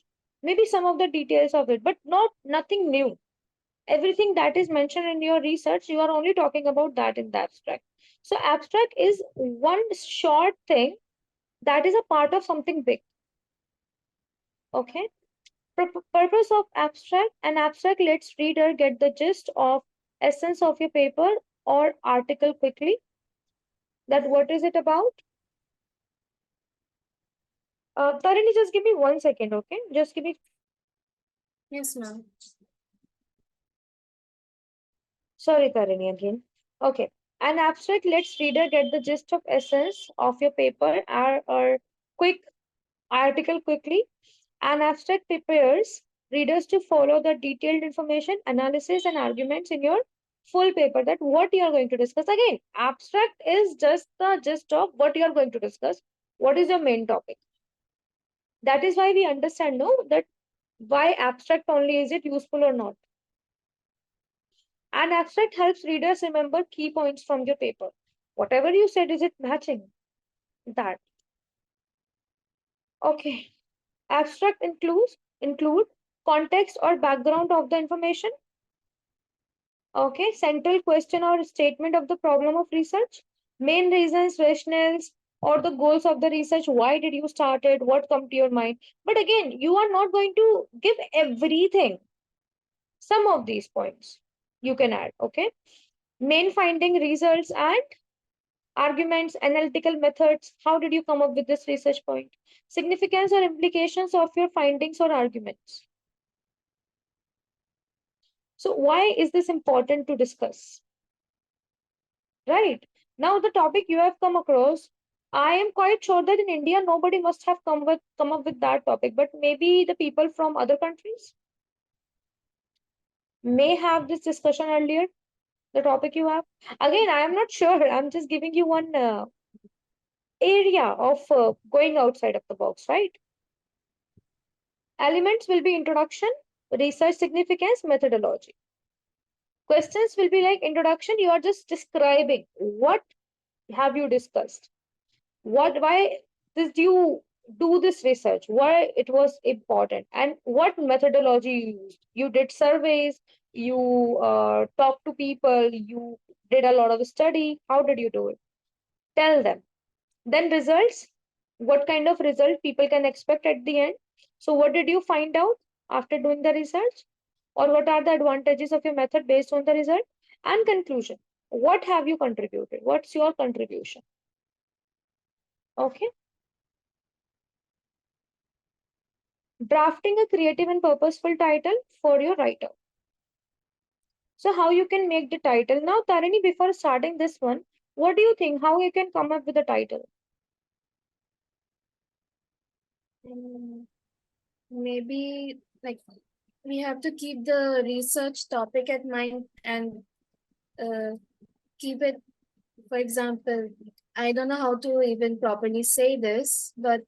Maybe some of the details of it, but nothing new. Everything that is mentioned in your research, you are only talking about that in the abstract. So abstract is one short thing that is a part of something big. Okay. Purpose of abstract: an abstract lets reader get the gist of essence of your paper or article quickly. That what is it about? Tarini, just give me 1 second, okay? Just give me. Yes, ma'am. Sorry, Tarini, again. Okay. An abstract lets reader get the gist of essence of your paper or quick article quickly. An abstract prepares readers to follow the detailed information, analysis, and arguments in your full paper, that what you are going to discuss. Again, abstract is just the gist of what you are going to discuss. What is your main topic? That is why we understand, no, that why abstract only is it useful or not. An abstract helps readers remember key points from your paper. Whatever you said, is it matching that? Okay. Abstract include context or background of the information. Okay, central question or statement of the problem of research, main reasons, rationales, or the goals of the research. Why did you start it? What come to your mind? But again, you are not going to give everything. Some of these points you can add. Okay, main finding, results, and arguments, analytical methods. How did you come up with this research point? Significance or implications of your findings or arguments. So why is this important to discuss? Right. Now the topic you have come across, I am quite sure that in India nobody must have come up with that topic, but maybe the people from other countries may have this discussion earlier. The topic you have. Again, I am not sure. I'm just giving you one area of going outside of the box, right? Elements will be introduction, research significance, methodology. Questions will be like introduction, you are just describing what have you discussed, why did you do this research, why it was important, and what methodology you used. You did surveys, you talked to people, you did a lot of study. How did you do it? Tell them. Then results, what kind of result people can expect at the end. So what did you find out after doing the research, or what are the advantages of your method based on the result? And conclusion, what have you contributed, what's your contribution? Okay. Drafting a creative and purposeful title for your writer. So how you can make the title. Now, Tarini, before starting this one, what do you think, how you can come up with a title? Maybe like we have to keep the research topic at mind and keep it, for example, I don't know how to even properly say this, but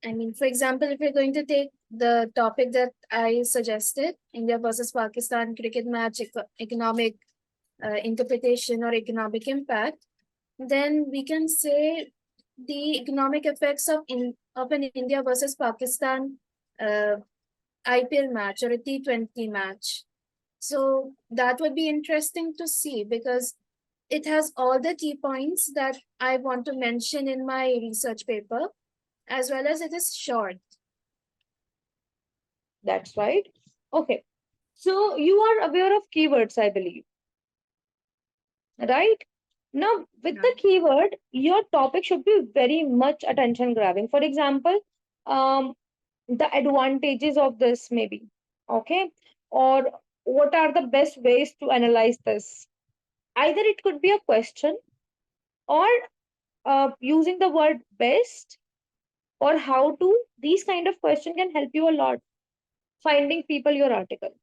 I mean, for example, if you're going to take the topic that I suggested, India versus Pakistan cricket match economic interpretation or economic impact, then we can say the economic effects of an India versus Pakistan IPL match or a T20 match. So that would be interesting to see because it has all the key points that I want to mention in my research paper, as well as it is short. That's right. Okay. So you are aware of keywords, I believe. Right? Now, with the keyword, your topic should be very much attention grabbing. For example, the advantages of this, maybe. Okay. Or what are the best ways to analyze this? Either it could be a question, or using the word best, or how to. These kind of question can help you a lot finding people your article.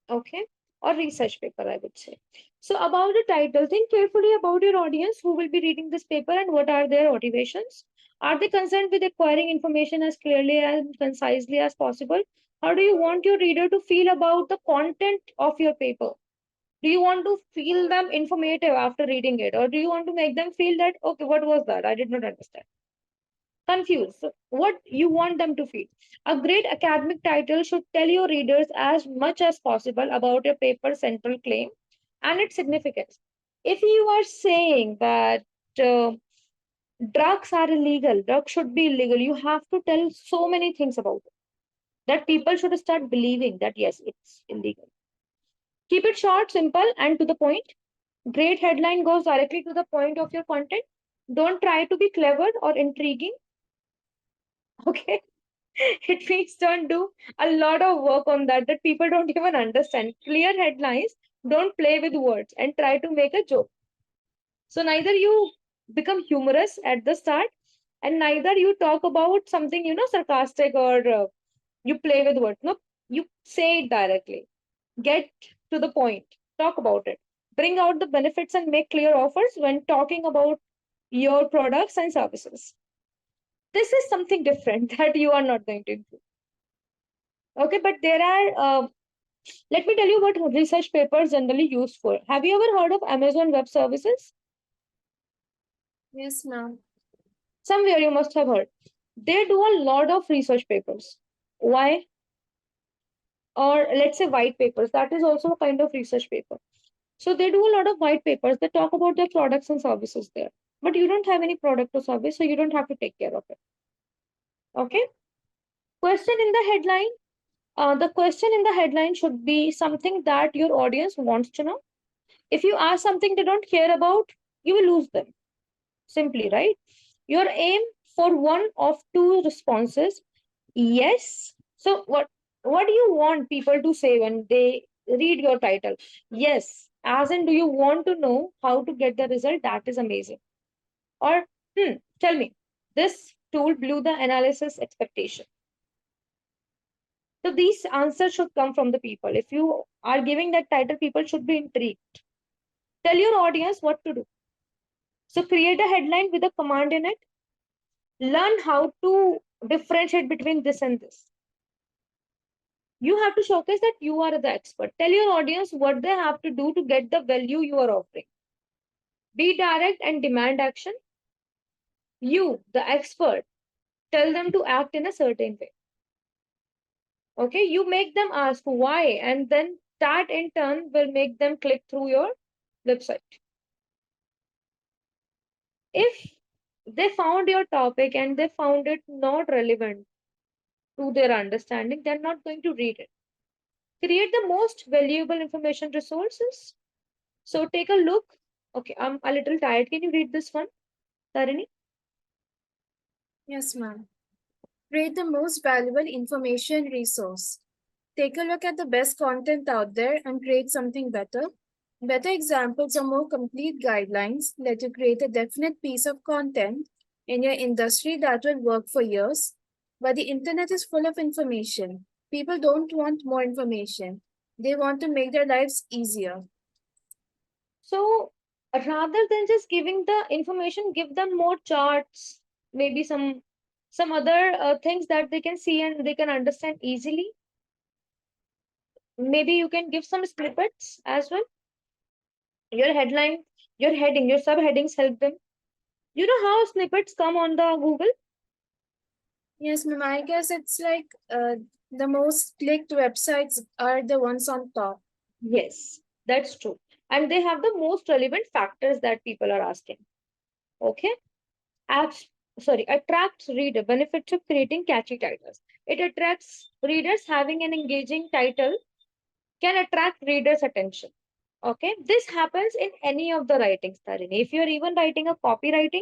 Okay. or research paper, I would say. So about the title, think carefully about your audience who will be reading this paper and what are their motivations. Are they concerned with acquiring information as clearly and concisely as possible? How do you want your reader to feel about the content of your paper? Do you want to feel them informative after reading it, or do you want to make them feel that, okay, what was that? I did not understand. Confused. So what you want them to feel. A great academic title should tell your readers as much as possible about your paper's central claim and its significance. If you are saying that uh, drugs are illegal, drugs should be illegal, you have to tell so many things about it that people should start believing that yes, it's illegal. Keep it short, simple, and to the point. Great headline goes directly to the point of your content. Don't try to be clever or intriguing. Okay. It means don't do a lot of work on that people don't even understand. Clear headlines, don't play with words and try to make a joke. So neither you become humorous at the start, and neither you talk about something sarcastic, or you play with words. No, you say it directly. Get to the point. Talk about it. Bring out the benefits and make clear offers when talking about your products and services. This is something different that you are not going to do. Okay, but there are, let me tell you what research papers generally used for. Have you ever heard of Amazon Web Services? Yes, ma'am. Somewhere you must have heard. They do a lot of research papers. Why? Or let's say white papers. That is also a kind of research paper. So they do a lot of white papers. They talk about their products and services there. But you don't have any product or service, so you don't have to take care of it. Okay? Question in the headline. The question in the headline should be something that your audience wants to know. If you ask something they don't care about, you will lose them. Simply, right? Your aim for one of two responses. Yes. So what do you want people to say when they read your title? Yes. As in, do you want to know how to get the result? That is amazing. Or tell me, this tool blew the analysis expectation. So these answers should come from the people. If you are giving that title, people should be intrigued. Tell your audience what to do. So create a headline with a command in it. Learn how to differentiate between this and this. You have to showcase that you are the expert. Tell your audience what they have to do to get the value you are offering. Be direct and demand action. You, the expert, tell them to act in a certain way. Okay, you make them ask why, and then that in turn will make them click through your website. If they found your topic and they found it not relevant to their understanding, they're not going to read it. Create the most valuable information resources. So take a look. Okay, I'm a little tired. Can you read this one, Tarini? Yes, ma'am. Create the most valuable information resource. Take a look at the best content out there and create something better. Better examples or more complete guidelines let you create a definite piece of content in your industry that will work for years. But the internet is full of information. People don't want more information. They want to make their lives easier. So rather than just giving the information, give them more charts, maybe some other things that they can see and they can understand easily. Maybe you can give some snippets as well. Your headline, your heading, your subheadings help them. You know how snippets come on the Google? Yes, ma'am. I guess it's like the most clicked websites are the ones on top. Yes, that's true. And they have the most relevant factors that people are asking. Okay. Apps, sorry, attracts reader. Benefits of creating catchy titles. It attracts readers. Having an engaging title can attract readers' attention. Okay. This happens in any of the writings, Tarini. If you're even writing a copywriting,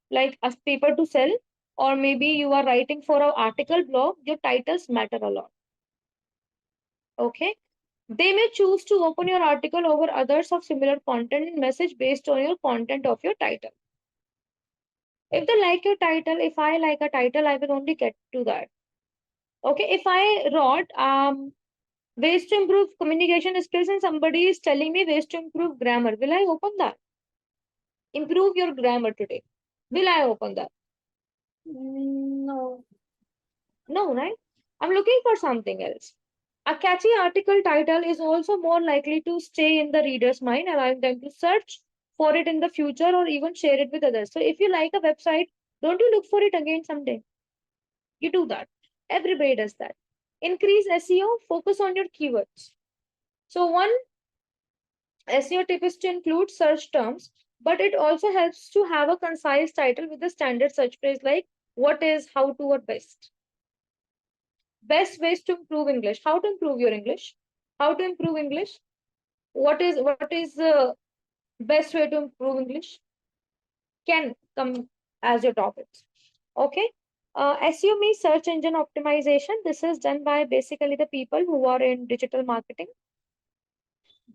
like a paper to sell, or maybe you are writing for an article blog, your titles matter a lot. Okay. They may choose to open your article over others of similar content and message based on your content of your title. If they like your title, if I like a title, I will only get to that. Okay, if I wrote Ways to improve communication skills, and somebody is telling me ways to improve grammar. Will I open that? Improve your grammar today. Will I open that? No. No, right? I'm looking for something else. A catchy article title is also more likely to stay in the reader's mind, allowing them to search for it in the future or even share it with others. So if you like a website, don't you look for it again someday? You do that. Everybody does that. Increase SEO, focus on your keywords. So one SEO tip is to include search terms, but it also helps to have a concise title with a standard search phrase like what is, how to, or best. Best ways to improve English. How to improve your English? How to improve English? What is the best way to improve English? Can come as your topics. Okay. SEO means search engine optimization. This is done by basically the people who are in digital marketing.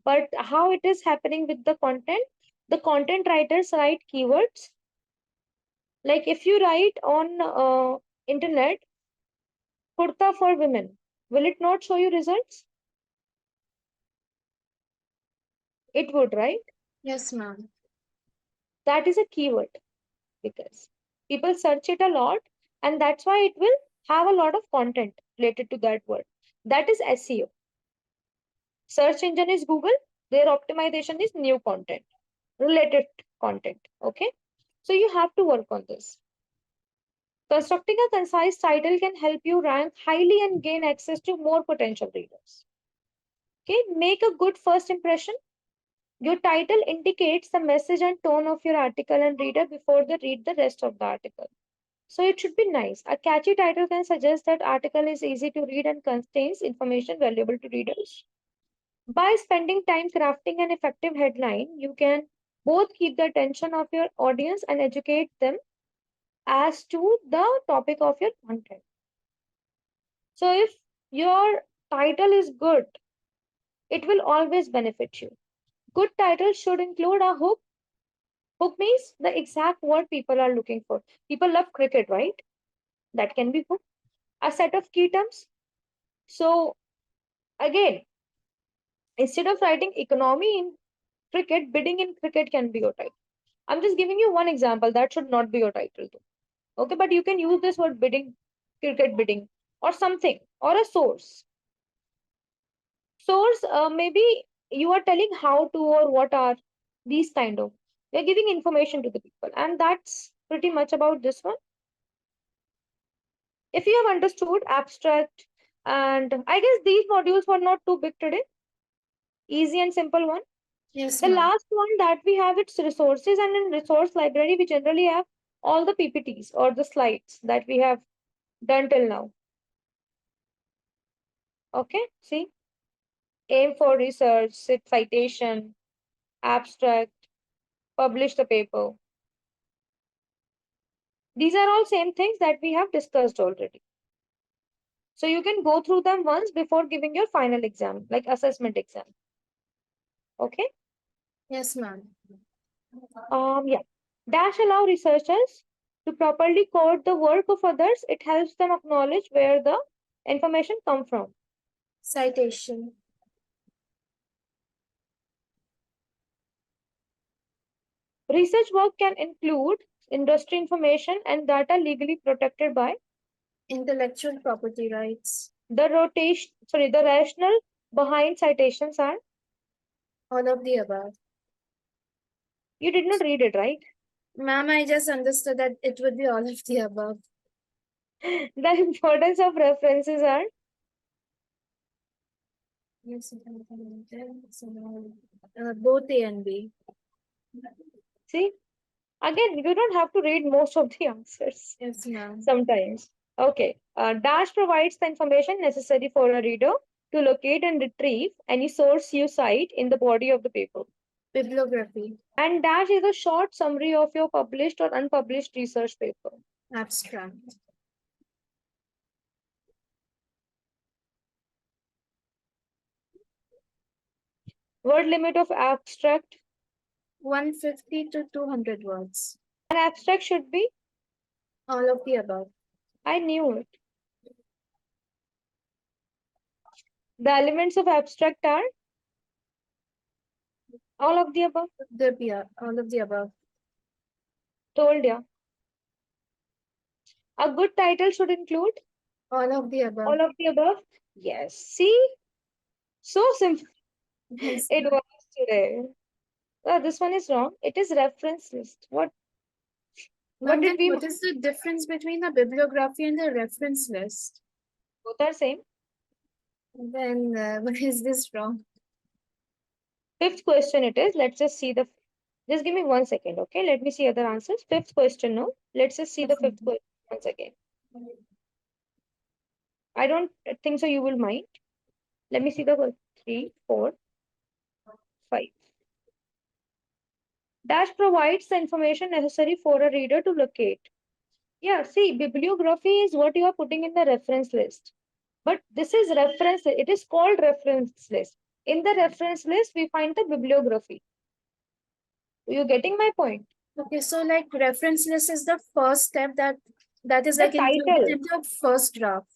But how it is happening with the content? The content writers write keywords. Like if you write on internet, kurta for women, will it not show you results? It would, right? Yes, ma'am. That is a keyword because people search it a lot, and that's why it will have a lot of content related to that word. That is SEO. Search engine is Google, their optimization is new content, related content. Okay, so you have to work on this. Constructing a concise title can help you rank highly and gain access to more potential readers. Okay, make a good first impression. Your title indicates the message and tone of your article and reader before they read the rest of the article. So it should be nice. A catchy title can suggest that article is easy to read and contains information valuable to readers. By spending time crafting an effective headline, you can both keep the attention of your audience and educate them as to the topic of your content. So if your title is good, it will always benefit you. Good title should include a hook. Hook means the exact word people are looking for. People love cricket, right? That can be hook. A set of key terms. So again, instead of writing economy in cricket, bidding in cricket can be your title. I'm just giving you one example. That should not be your title too. Okay, but you can use this word bidding, cricket bidding, or something, or a source. Source, maybe you are telling how to or what are these kind of. You're giving information to the people, and that's pretty much about this one. If you have understood abstract, and I guess these modules were not too big today, easy and simple one. Yes, The ma'am. last one that we have its resources, and in resource library we generally have all the PPTs or the slides that we have done till now. Okay, see, aim for research, citation, abstract, publish the paper. These are all same things that we have discussed already. So you can go through them once before giving your final exam, like assessment exam. Okay. Yes, ma'am. Yeah. Dash allow researchers to properly code the work of others. It helps them acknowledge where the information come from. Citation. Research work can include industry information and data legally protected by Intellectual property rights. the rationale behind citations are. All of the above. You did not read it, right? Ma'am, I just understood that it would be all of the above. The importance of references are. Yes, both A and B. See, again, you don't have to read most of the answers Yes, ma'am. sometimes. Okay. Dash provides the information necessary for a reader to locate and retrieve any source you cite in the body of the paper. Bibliography. And dash is a short summary of your published or unpublished research paper. Abstract. Word limit of abstract. 150 to 200 words. An abstract should be. All of the above. I knew it. The elements of abstract are all of the above. All of the above. Told ya. A good title should include All of the above. all of the above. Yes. See? So simple. Yes. It was today. This one is wrong. It is reference list. What Ma'am, did then we? what is the difference between the bibliography and the reference list? Both are same. Then why is this wrong? Fifth question it is. Let's just see the. Just give me 1 second, okay? Let me see other answers. Fifth question, no. Let's just see the fifth question once again. I don't think so you will mind. Let me see the first 3, 4, 5. Dash provides the information necessary for a reader to locate. Yeah, see, bibliography is what you are putting in the reference list. But this is reference, it is called reference list. In the reference list, we find the bibliography. Are you getting my point? Okay, so like reference list is the first step that is The like included title. in the first draft.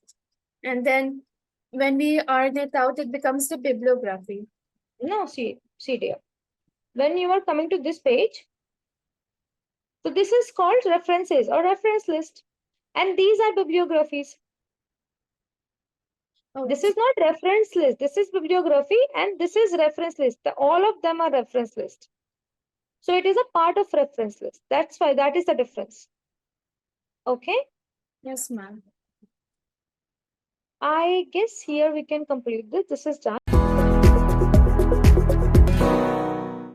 And then when we iron it out, it becomes the bibliography. No, see dear. When you are coming to this page, so this is called references or reference list. And these are bibliographies. Oh, This is not reference list. This is bibliography and this is reference list. All of them are reference list. So it is a part of reference list. That's why that is the difference. Okay. yes, ma'am. I guess here we can complete this. This is done.